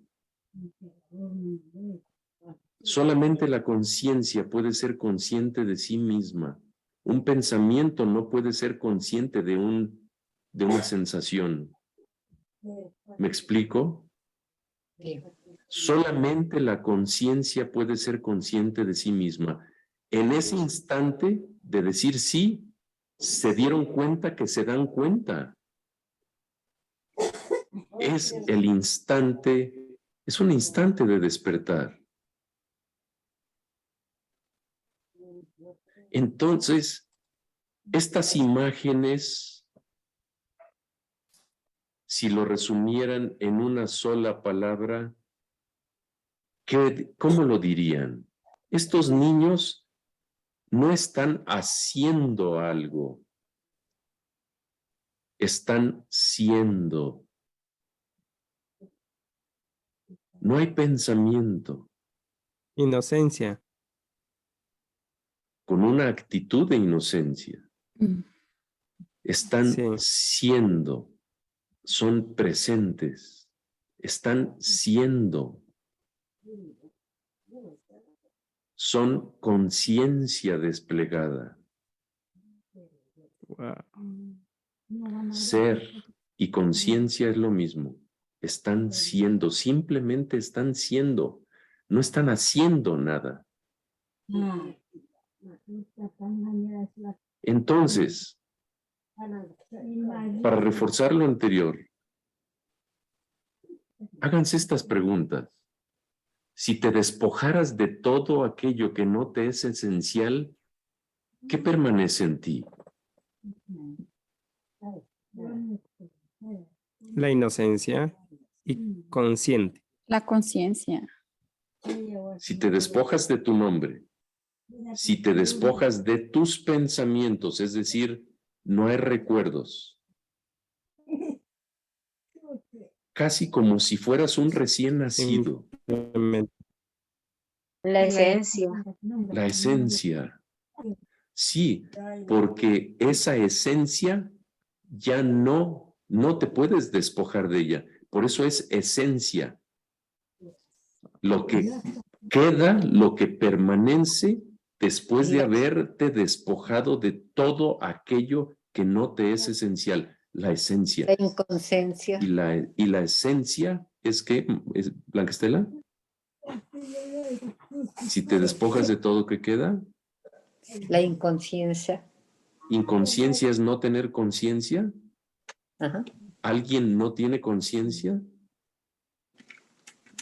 Solamente la conciencia puede ser consciente de sí misma. Un pensamiento no puede ser consciente de una sensación. ¿Me explico? Sí. Solamente la conciencia puede ser consciente de sí misma. En ese instante de decir sí, se dieron cuenta que se dan cuenta. Es el instante, es un instante de despertar. Entonces, estas imágenes, si lo resumieran en una sola palabra, ¿cómo lo dirían? Estos niños no están haciendo algo, están siendo. No hay pensamiento. Inocencia. Con una actitud de inocencia. Están Sí. siendo, son presentes, están siendo. Son conciencia desplegada. Wow. Ser y conciencia es lo mismo. Están siendo, simplemente están siendo. No están haciendo nada. Entonces, para reforzar lo anterior, háganse estas preguntas. Si te despojaras de todo aquello que no te es esencial, ¿qué permanece en ti? La inocencia y consciente. La conciencia. Si te despojas de tu nombre, si te despojas de tus pensamientos, es decir, no hay recuerdos, casi como si fueras un recién nacido. La esencia. La esencia. Sí, porque esa esencia ya no te puedes despojar de ella. Por eso es esencia. lo que queda, lo que permanece después de Yes. haberte despojado de todo aquello que no te es esencial, la esencia. La inconsciencia. Y la esencia es que, Blanca Estela, si te despojas de todo, ¿qué queda? La inconsciencia. Inconsciencia es no tener conciencia. Ajá. ¿Alguien no tiene conciencia?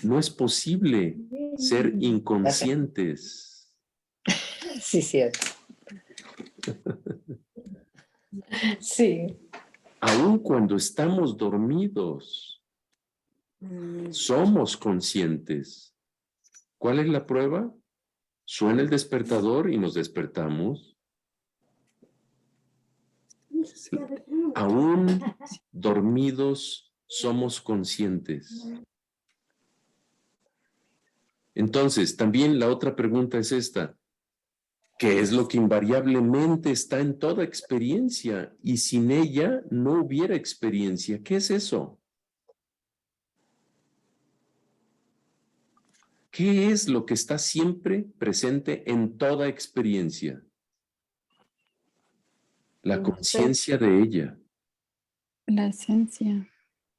No es posible ser inconscientes. Sí, cierto. Sí. Aun cuando estamos dormidos, somos conscientes. ¿Cuál es la prueba? Suena el despertador y nos despertamos. Aún dormidos somos conscientes. Entonces, también la otra pregunta es esta. ¿Qué es lo que invariablemente está en toda experiencia y sin ella no hubiera experiencia? ¿Qué es eso? ¿Qué es lo que está siempre presente en toda experiencia? La conciencia de ella, La esencia.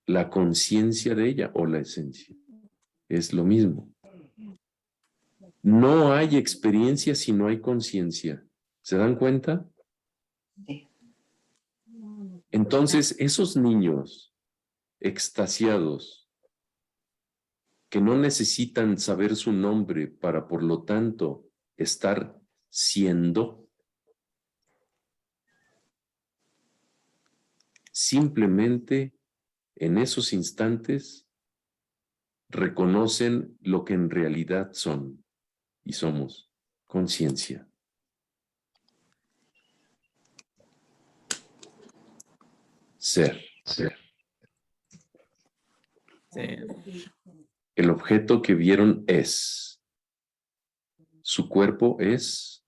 la conciencia de ella o la esencia. Es lo mismo. No hay experiencia si no hay conciencia. ¿Se dan cuenta? Sí. Entonces, esos niños extasiados que no necesitan saber su nombre para, por lo tanto, estar siendo, simplemente en esos instantes reconocen lo que en realidad son y somos: conciencia. Ser. El objeto que vieron es. Su cuerpo es.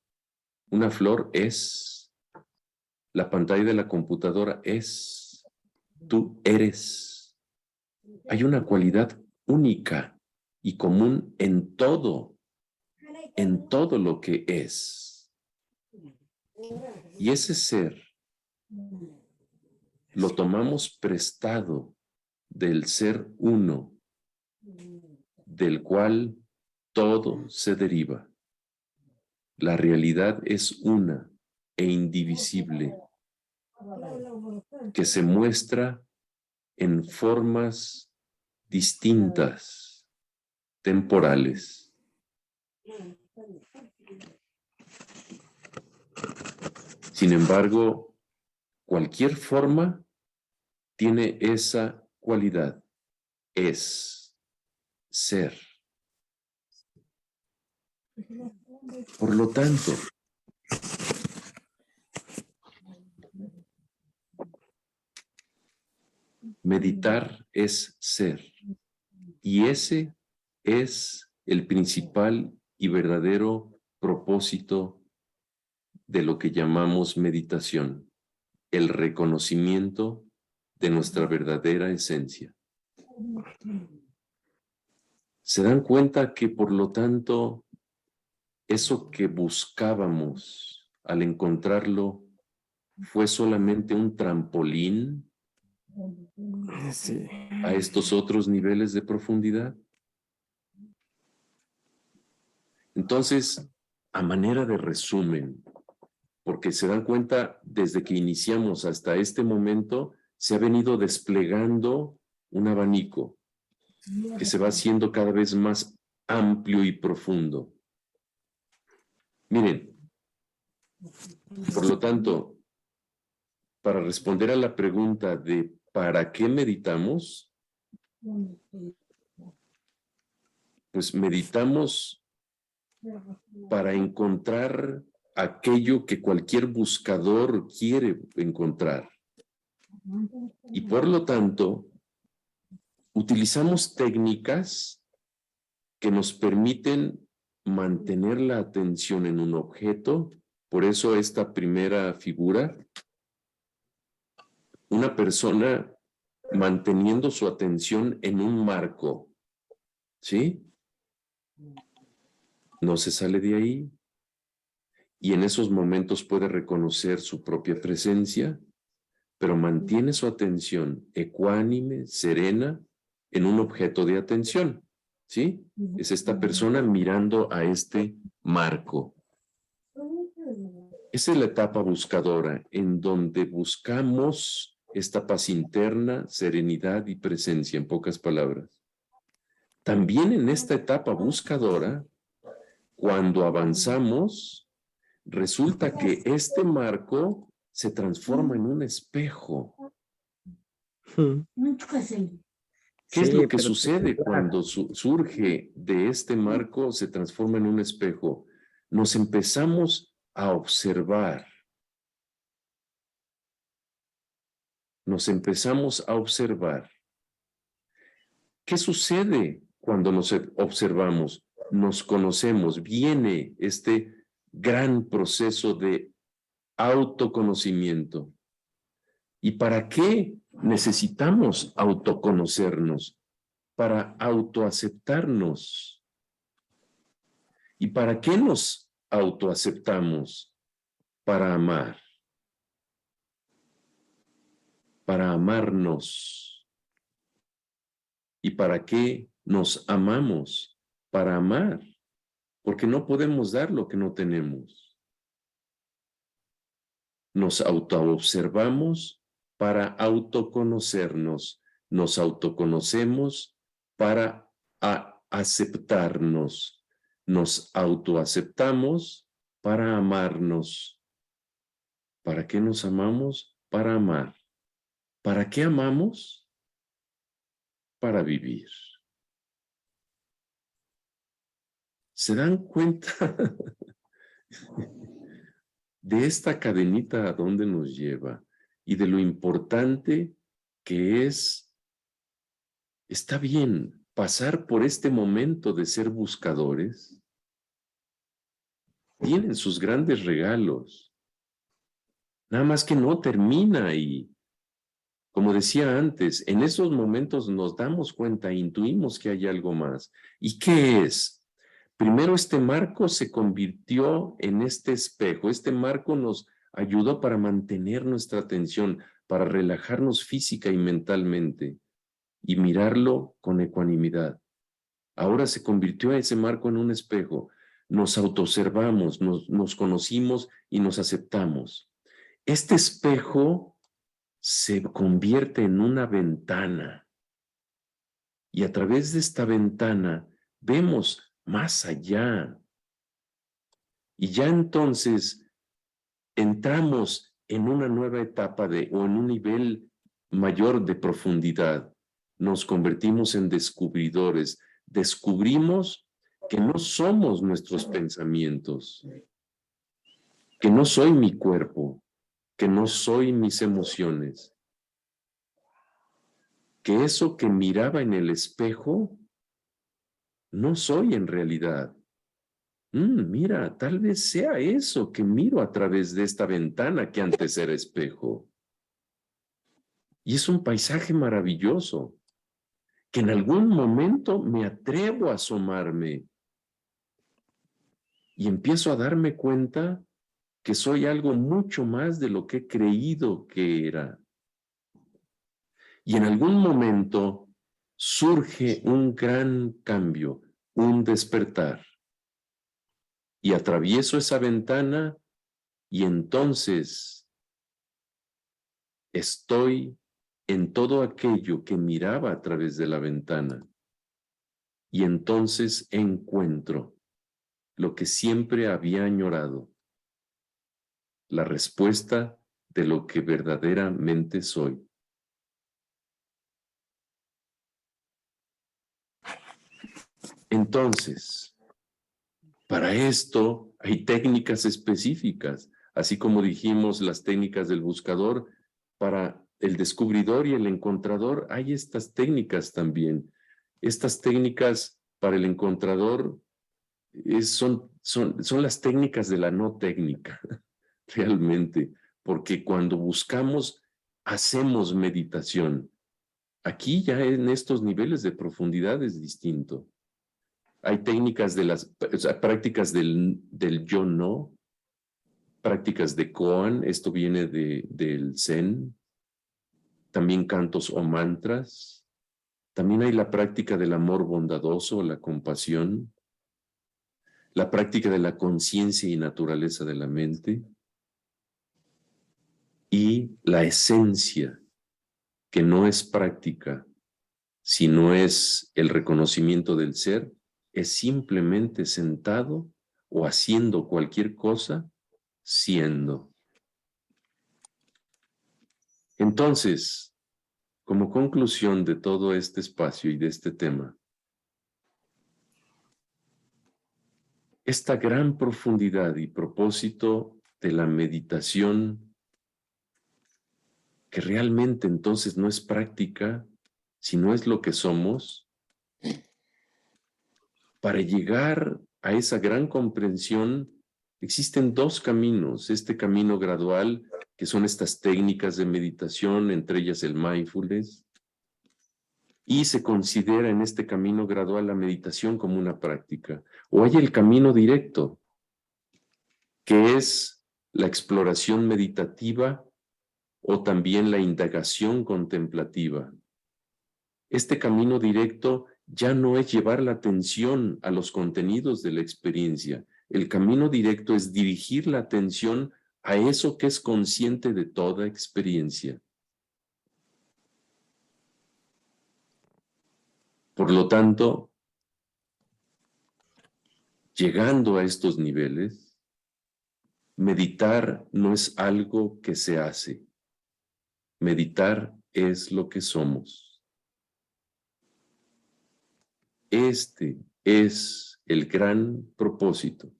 Una flor es. La pantalla de la computadora es. Tú eres. Hay una cualidad única y común en todo lo que es. Y ese ser lo tomamos prestado del ser uno, del cual todo se deriva. La realidad es una e indivisible, que se muestra en formas distintas, temporales. Sin embargo, cualquier forma tiene esa cualidad: es, ser. Por lo tanto, meditar es ser, y ese es el principal y verdadero propósito de lo que llamamos meditación, el reconocimiento de nuestra verdadera esencia. ¿Se dan cuenta que, por lo tanto, eso que buscábamos al encontrarlo fue solamente un trampolín Sí. a estos otros niveles de profundidad? Entonces, a manera de resumen, porque se dan cuenta, desde que iniciamos hasta este momento, se ha venido desplegando un abanico que se va haciendo cada vez más amplio y profundo. Miren, por lo tanto, para responder a la pregunta de ¿para qué meditamos? Pues meditamos para encontrar aquello que cualquier buscador quiere encontrar. Y por lo tanto, utilizamos técnicas que nos permiten mantener la atención en un objeto. Por eso esta primera figura, una persona manteniendo su atención en un marco, ¿sí? no se sale de ahí, y en esos momentos puede reconocer su propia presencia, pero mantiene su atención ecuánime, serena, en un objeto de atención, ¿sí? Es esta persona mirando a este marco. Esa es la etapa buscadora, en donde buscamos esta paz interna, serenidad y presencia, en pocas palabras. También en esta etapa buscadora, cuando avanzamos, resulta que este marco se transforma en un espejo. ¿Qué es lo que sucede cuando surge de este marco, se transforma en un espejo? Nos empezamos a observar. Nos empezamos a observar. ¿Qué sucede cuando nos observamos? Nos conocemos. Viene este gran proceso de autoconocimiento. ¿Y para qué necesitamos autoconocernos? Para autoaceptarnos. ¿Y para qué nos autoaceptamos? Para amar. Para amarnos. ¿Y para qué nos amamos? Para amar. Porque no podemos dar lo que no tenemos. Nos autoobservamos para autoconocernos. Nos autoconocemos para aceptarnos. Nos autoaceptamos para amarnos. ¿Para qué nos amamos? Para amar. ¿Para qué amamos? Para vivir. ¿Se dan cuenta de esta cadenita a dónde nos lleva y de lo importante que es? Está bien pasar por este momento de ser buscadores. Tienen sus grandes regalos. Nada más que no termina ahí. Como decía antes, en esos momentos nos damos cuenta, intuimos que hay algo más. ¿Y qué es? Primero, este marco se convirtió en este espejo. Este marco nos ayudó para mantener nuestra atención, para relajarnos física y mentalmente y mirarlo con ecuanimidad. Ahora se convirtió ese marco en un espejo. Nos autoobservamos, nos conocimos y nos aceptamos. Este espejo se convierte en una ventana y a través de esta ventana vemos más allá y ya entonces entramos en una nueva etapa o en un nivel mayor de profundidad. Nos convertimos en descubridores. Descubrimos que no somos nuestros pensamientos, que no soy mi cuerpo, que no soy mis emociones, que eso que miraba en el espejo no soy en realidad. Mira, tal vez sea eso que miro a través de esta ventana que antes era espejo. Y es un paisaje maravilloso, que en algún momento me atrevo a asomarme y empiezo a darme cuenta que soy algo mucho más de lo que he creído que era. Y en algún momento surge un gran cambio, un despertar. Y atravieso esa ventana y entonces estoy en todo aquello que miraba a través de la ventana. Y entonces encuentro lo que siempre había añorado. La respuesta de lo que verdaderamente soy. Entonces, para esto hay técnicas específicas, así como dijimos las técnicas del buscador, para el descubridor y el encontrador hay estas técnicas también. Estas técnicas para el encontrador son las técnicas de la no técnica. Realmente, porque cuando buscamos, hacemos meditación. Aquí ya en estos niveles de profundidad es distinto. Hay técnicas de las prácticas del yo no, prácticas de koan, esto viene del zen, también cantos o mantras, también hay la práctica del amor bondadoso, la compasión, la práctica de la conciencia y naturaleza de la mente, y la esencia, que no es práctica, sino es el reconocimiento del ser, es simplemente sentado o haciendo cualquier cosa, siendo. Entonces, como conclusión de todo este espacio y de este tema, esta gran profundidad y propósito de la meditación, que realmente entonces no es práctica, sino es lo que somos, para llegar a esa gran comprensión, existen dos caminos. Este camino gradual, que son estas técnicas de meditación, entre ellas el mindfulness, y se considera en este camino gradual la meditación como una práctica. O hay el camino directo, que es la exploración meditativa o también la indagación contemplativa. Este camino directo ya no es llevar la atención a los contenidos de la experiencia. El camino directo es dirigir la atención a eso que es consciente de toda experiencia. Por lo tanto, llegando a estos niveles, meditar no es algo que se hace. Meditar es lo que somos. Este es el gran propósito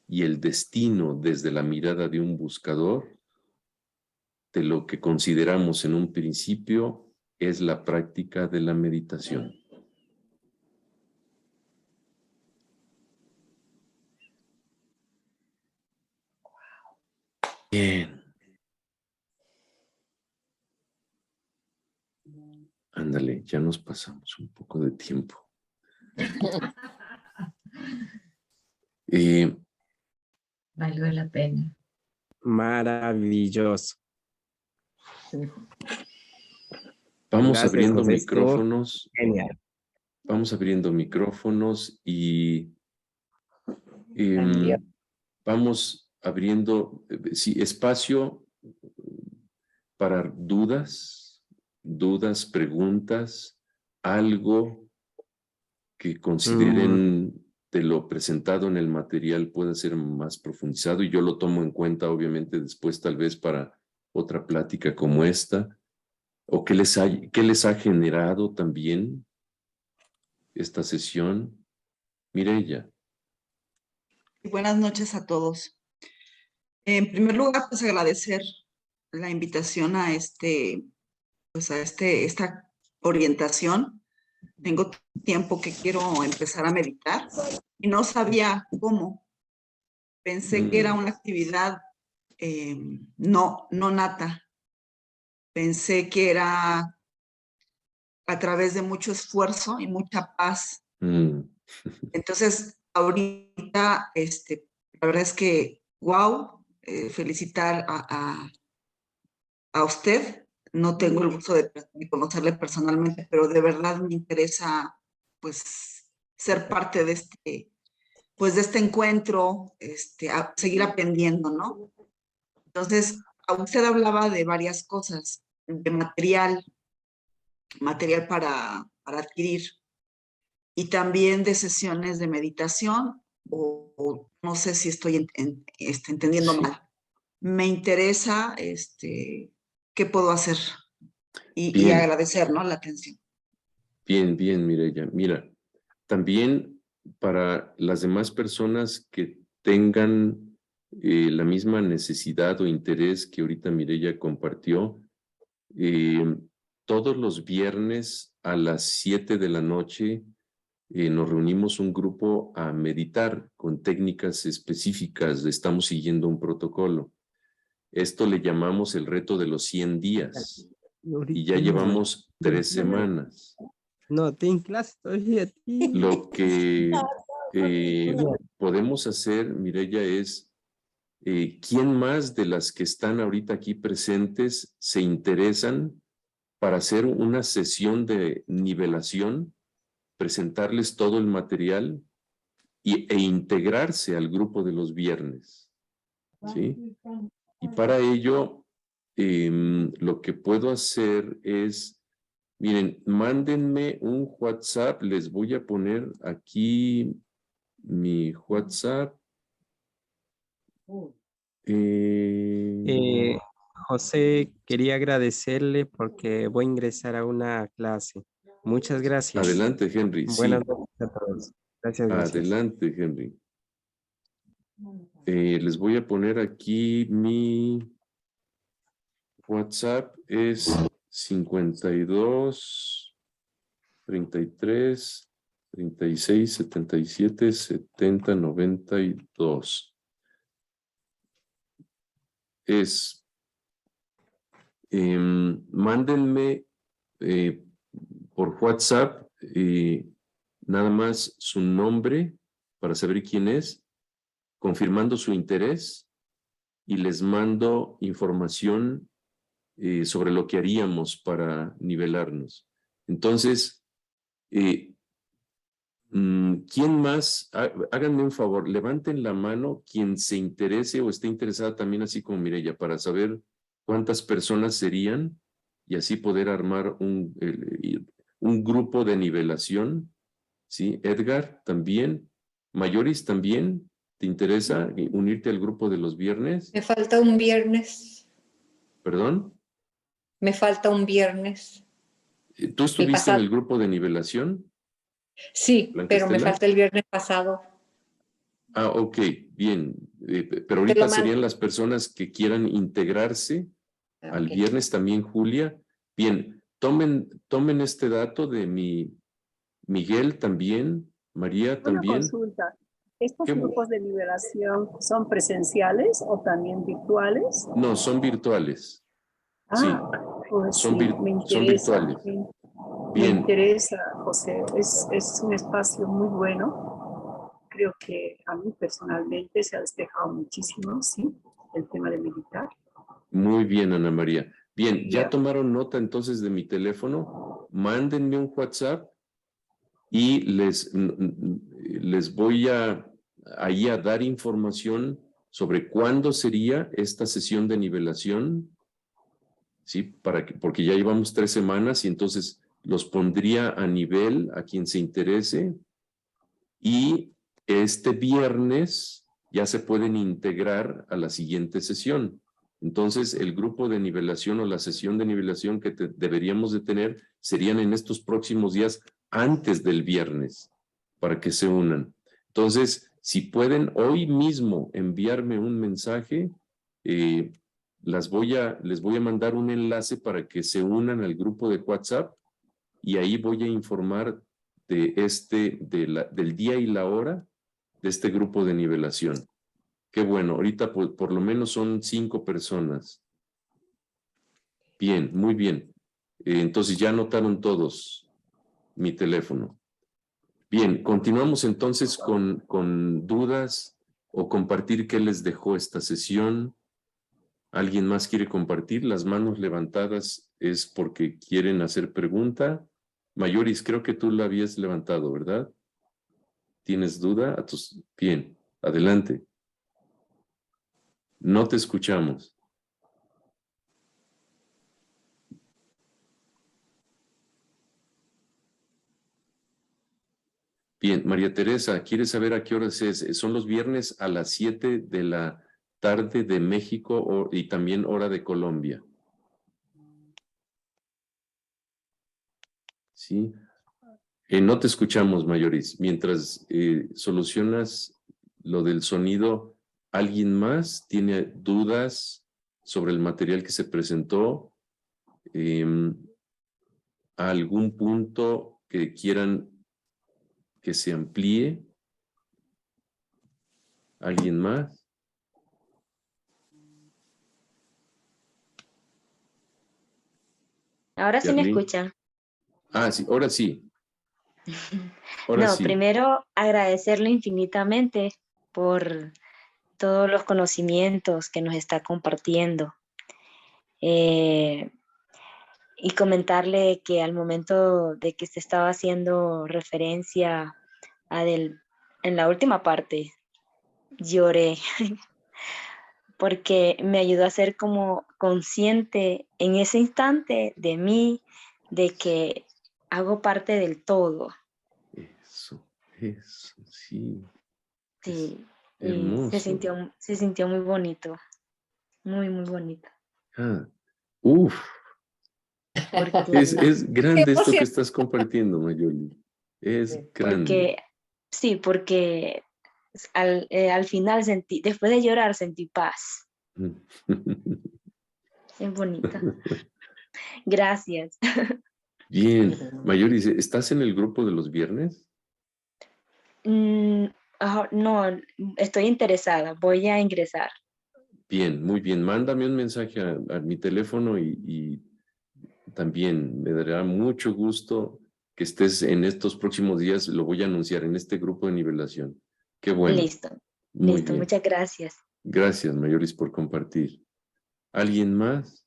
y el destino desde la mirada de un buscador de lo que consideramos en un principio es la práctica de la meditación. Bien. Ándale, ya nos pasamos un poco de tiempo. Valió la pena. Maravilloso. Vamos Gracias, abriendo José, estuvo micrófonos. genial. Vamos abriendo micrófonos y Cambió. vamos abriendo espacio para dudas, preguntas, algo que consideren de lo presentado en el material pueda ser más profundizado, y yo lo tomo en cuenta obviamente después tal vez para otra plática como esta, o qué les ha generado también esta sesión. Mireya. Buenas noches a todos. En primer lugar, pues agradecer la invitación a esta orientación. Tengo tiempo que quiero empezar a meditar y no sabía cómo. Pensé que era una actividad no nata. Pensé que era a través de mucho esfuerzo y mucha paz. Entonces, ahorita, la verdad es que, wow, felicitar a usted. No tengo el gusto de conocerle personalmente, pero de verdad me interesa, pues, ser parte de este encuentro, a seguir aprendiendo, ¿no? Entonces, usted hablaba de varias cosas, de material para adquirir, y también de sesiones de meditación, o no sé si estoy entendiendo mal. Me interesa qué puedo hacer y agradecer, ¿no?, la atención. Bien, Mireya. Mira, también para las demás personas que tengan la misma necesidad o interés que ahorita Mireya compartió, todos los viernes a las 7 de la noche nos reunimos un grupo a meditar con técnicas específicas. Estamos siguiendo un protocolo. Esto le llamamos el reto de los 100 días y ya llevamos 3 semanas. No tengo clase todavía. Lo que podemos hacer, Mireya, es ¿quién más de las que están ahorita aquí presentes se interesan para hacer una sesión de nivelación, presentarles todo el material e integrarse al grupo de los viernes? ¿Sí? Y para ello, lo que puedo hacer es, miren, mándenme un WhatsApp, les voy a poner aquí mi WhatsApp. José, quería agradecerle porque voy a ingresar a una clase. Muchas gracias. Adelante, Henry. Buenas Sí, noches a todos. Gracias, gracias. adelante, Henry. Les voy a poner aquí mi WhatsApp, es 52 33 36 77 70 92. Es, mándenme por WhatsApp nada más su nombre para saber quién es, confirmando su interés, y les mando información sobre lo que haríamos para nivelarnos. Entonces, ¿quién más? Háganme un favor, levanten la mano quien se interese o esté interesada también, así como Mireya, para saber cuántas personas serían y así poder armar un grupo de nivelación. ¿Sí? Edgar, también. Mayoris, también. ¿Te interesa unirte al grupo de los viernes? Me falta un viernes. ¿Perdón? Me falta un viernes. ¿Tú estuviste en el grupo de nivelación? Sí, Blanca pero me Estela. falta el viernes pasado. Ah, ok, bien. Pero Te ahorita lo serían mando. las personas que quieran integrarse al Ok. viernes también, Julia. Bien, tomen este dato de Miguel también, María Una también. consulta. ¿Estos ¿Qué? grupos de liberación son presenciales o también virtuales? No, son virtuales. Sí, Pues son, sí, me son interesa. virtuales. Me Bien, interesa, José. Es un espacio muy bueno. Creo que a mí personalmente se ha despejado muchísimo, sí, el tema de meditar. muy bien, Ana María. Bien, ¿ya Ya. tomaron nota entonces de mi teléfono? Mándenme un WhatsApp y les voy ahí a dar información sobre cuándo sería esta sesión de nivelación, ¿sí? Porque ya llevamos 3 semanas y entonces los pondría a nivel a quien se interese, y este viernes ya se pueden integrar a la siguiente sesión. Entonces, el grupo de nivelación o la sesión de nivelación que deberíamos de tener serían en estos próximos días antes del viernes para que se unan. Entonces, si pueden hoy mismo enviarme un mensaje, les voy a mandar un enlace para que se unan al grupo de WhatsApp y ahí voy a informar del día y la hora de este grupo de nivelación. Qué bueno, ahorita por lo menos son 5 personas. Bien, muy bien. Entonces ya anotaron todos mi teléfono. Bien, continuamos entonces con dudas o compartir qué les dejó esta sesión. ¿Alguien más quiere compartir? Las manos levantadas es porque quieren hacer pregunta. Mayoris, creo que tú la habías levantado, ¿verdad? ¿Tienes duda? Bien, adelante. No te escuchamos. Bien, María Teresa, ¿quieres saber a qué horas es? Son los viernes a las 7 de la tarde de México y también hora de Colombia. ¿Sí? No te escuchamos, Mayoris. Mientras solucionas lo del sonido, ¿alguien más tiene dudas sobre el material que se presentó? ¿Algún punto que quieran que se amplíe? ¿Alguien más? Ahora sí me Yarlín. escuchan. Ah, sí, ahora sí. Ahora No, sí. primero agradecerle infinitamente por todos los conocimientos que nos está compartiendo. Y comentarle que al momento de que se estaba haciendo referencia en la última parte, lloré porque me ayudó a ser como consciente en ese instante de mí, de que hago parte del todo. Eso, sí. Sí, y Hermoso. se sintió muy bonito, muy, muy bonito. Ah, uf, Porque, es Qué grande esto que emoción. estás compartiendo, Mayoli. Es grande. porque, sí, porque al final sentí, después de llorar, sentí paz. Es bonita. Gracias. Bien, Mayoli, ¿estás en el grupo de los viernes? Mm, no, estoy interesada, voy a ingresar. Bien, muy bien. Mándame un mensaje a mi teléfono y también me dará mucho gusto que estés en estos próximos días. Lo voy a anunciar en este grupo de nivelación. Qué bueno. Listo, Muy listo, bien. muchas gracias. Gracias, Mayoris, por compartir. ¿Alguien más?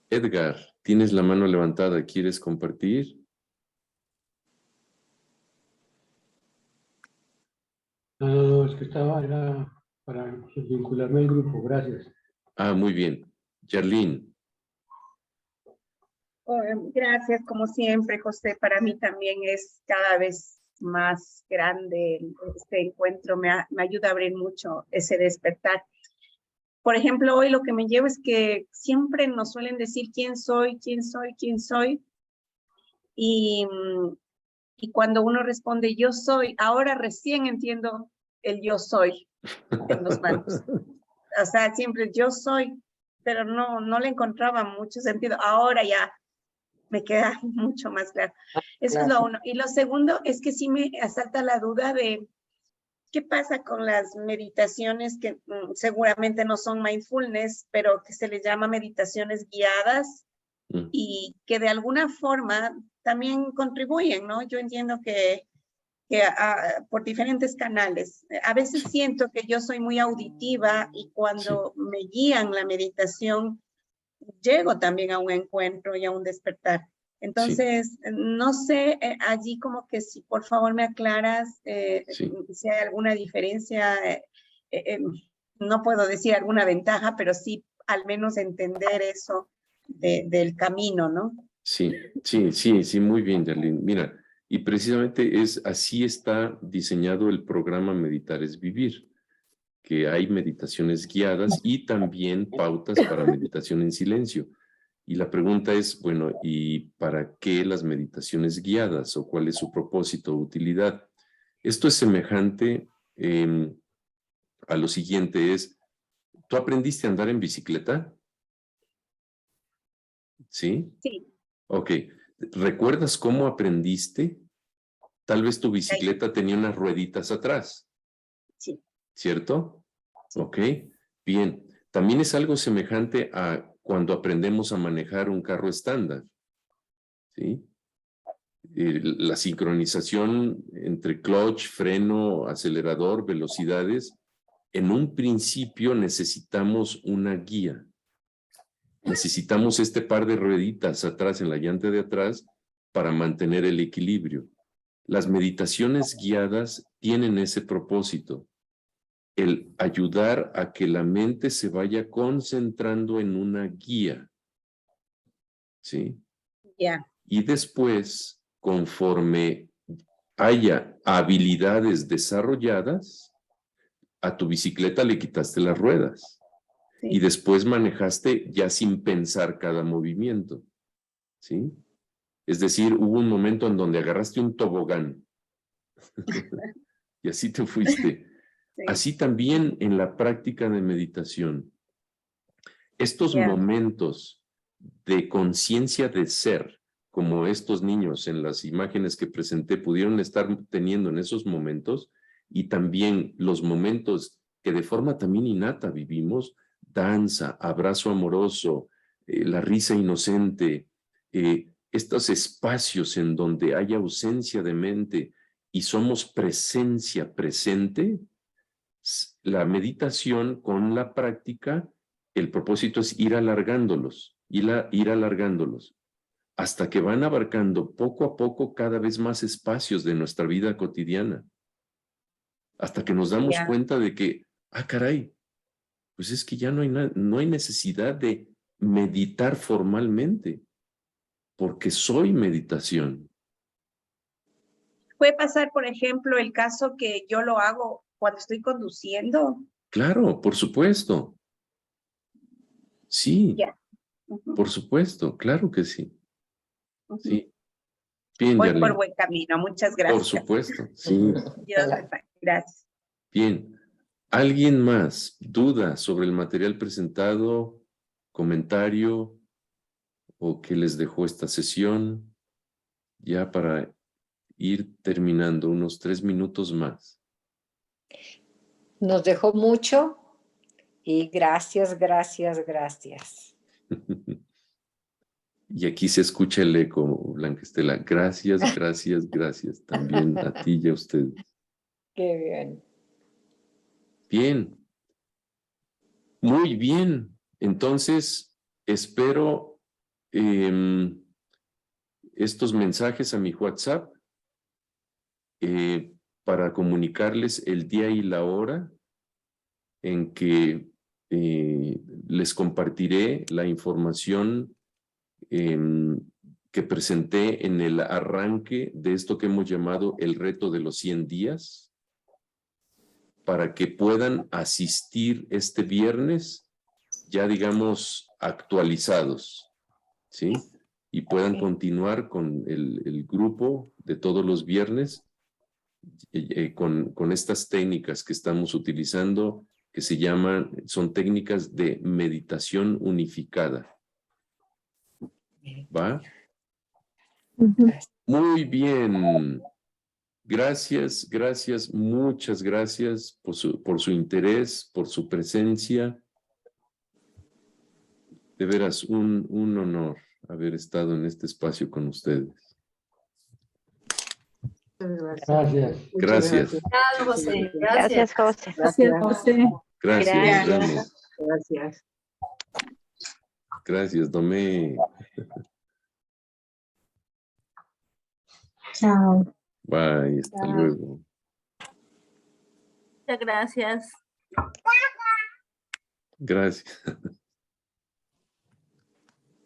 Edgar, tienes la mano levantada. ¿Quieres compartir? No, es que era para vincularme al grupo, gracias. Ah, muy bien. Yarlene. Gracias, como siempre, José. Para mí también es cada vez más grande este encuentro. Me ayuda a abrir mucho ese despertar. Por ejemplo, hoy lo que me llevo es que siempre nos suelen decir quién soy, quién soy, quién soy. Y cuando uno responde yo soy, ahora recién entiendo el yo soy en los bancos. O sea, siempre yo soy, pero no le encontraba mucho sentido. Ahora ya me queda mucho más claro. Eso es lo uno. Y lo segundo es que sí me asalta la duda de qué pasa con las meditaciones que seguramente no son mindfulness, pero que se les llama meditaciones guiadas y que de alguna forma también contribuyen, ¿no? Yo entiendo que por diferentes canales. A veces siento que yo soy muy auditiva y cuando me guían la meditación, llego también a un encuentro y a un despertar. Entonces, no sé, allí como que si por favor me aclaras si hay alguna diferencia, no puedo decir alguna ventaja, pero sí al menos entender eso del camino, ¿no? Sí, muy bien, Yarlene. Mira, y precisamente así está diseñado el programa Meditar es Vivir, que hay meditaciones guiadas y también pautas para meditación en silencio. Y la pregunta es, bueno, ¿y para qué las meditaciones guiadas o cuál es su propósito o utilidad? Esto es semejante a lo siguiente, ¿tú aprendiste a andar en bicicleta? ¿Sí? Sí. Ok. ¿Recuerdas cómo aprendiste? Tal vez tu bicicleta tenía unas rueditas atrás. Sí. ¿Cierto? Sí. Ok. Bien. También es algo semejante a cuando aprendemos a manejar un carro estándar. ¿Sí? La sincronización entre clutch, freno, acelerador, velocidades. En un principio necesitamos una guía. Necesitamos este par de rueditas atrás en la llanta de atrás para mantener el equilibrio. Las meditaciones guiadas tienen ese propósito, el ayudar a que la mente se vaya concentrando en una guía. ¿Sí? Ya. Y después, conforme haya habilidades desarrolladas, a tu bicicleta le quitaste las ruedas. Sí. Y después manejaste ya sin pensar cada movimiento. ¿Sí? Es decir, hubo un momento en donde agarraste un tobogán y así te fuiste. Sí. Así también en la práctica de meditación. Estos momentos de conciencia de ser, como estos niños en las imágenes que presenté pudieron estar teniendo en esos momentos, y también los momentos que de forma también innata vivimos, danza, abrazo amoroso, la risa inocente, estos espacios en donde hay ausencia de mente y somos presencia presente, la meditación con la práctica, el propósito es ir alargándolos, ir alargándolos, hasta que van abarcando poco a poco cada vez más espacios de nuestra vida cotidiana, hasta que nos damos cuenta de que, caray, pues es que ya no hay necesidad de meditar formalmente, porque soy meditación. Puede pasar, por ejemplo, el caso que yo lo hago cuando estoy conduciendo. Claro, por supuesto. Sí, por supuesto, claro que sí. Sí. Bien, Voy Yarlene. por buen camino, muchas gracias. Por supuesto, sí. Dios les pague. Gracias. Bien. ¿Alguien más? ¿Duda sobre el material presentado? ¿Comentario? ¿O qué les dejó esta sesión? Ya para ir terminando, unos 3 minutos más. Nos dejó mucho y gracias, gracias, gracias. Y aquí se escucha el eco, Blanca Estela. Gracias, gracias, gracias. También a ti y a ustedes. Qué bien. Bien. Muy bien. Entonces, espero estos mensajes a mi WhatsApp para comunicarles el día y la hora en que les compartiré la información que presenté en el arranque de esto que hemos llamado el reto de los 100 días, para que puedan asistir este viernes, ya digamos actualizados, ¿sí? Y puedan continuar con el grupo de todos los viernes con estas técnicas que estamos utilizando, que son técnicas de meditación unificada. ¿Va? Muy bien. Gracias, gracias, muchas gracias por su interés, por su presencia. De veras, un honor haber estado en este espacio con ustedes. Gracias. Gracias. Gracias, José. Gracias, José. Gracias, José. Gracias, Dame. Gracias. Gracias, Domé. Chao. Bye, hasta luego. Muchas gracias. Gracias.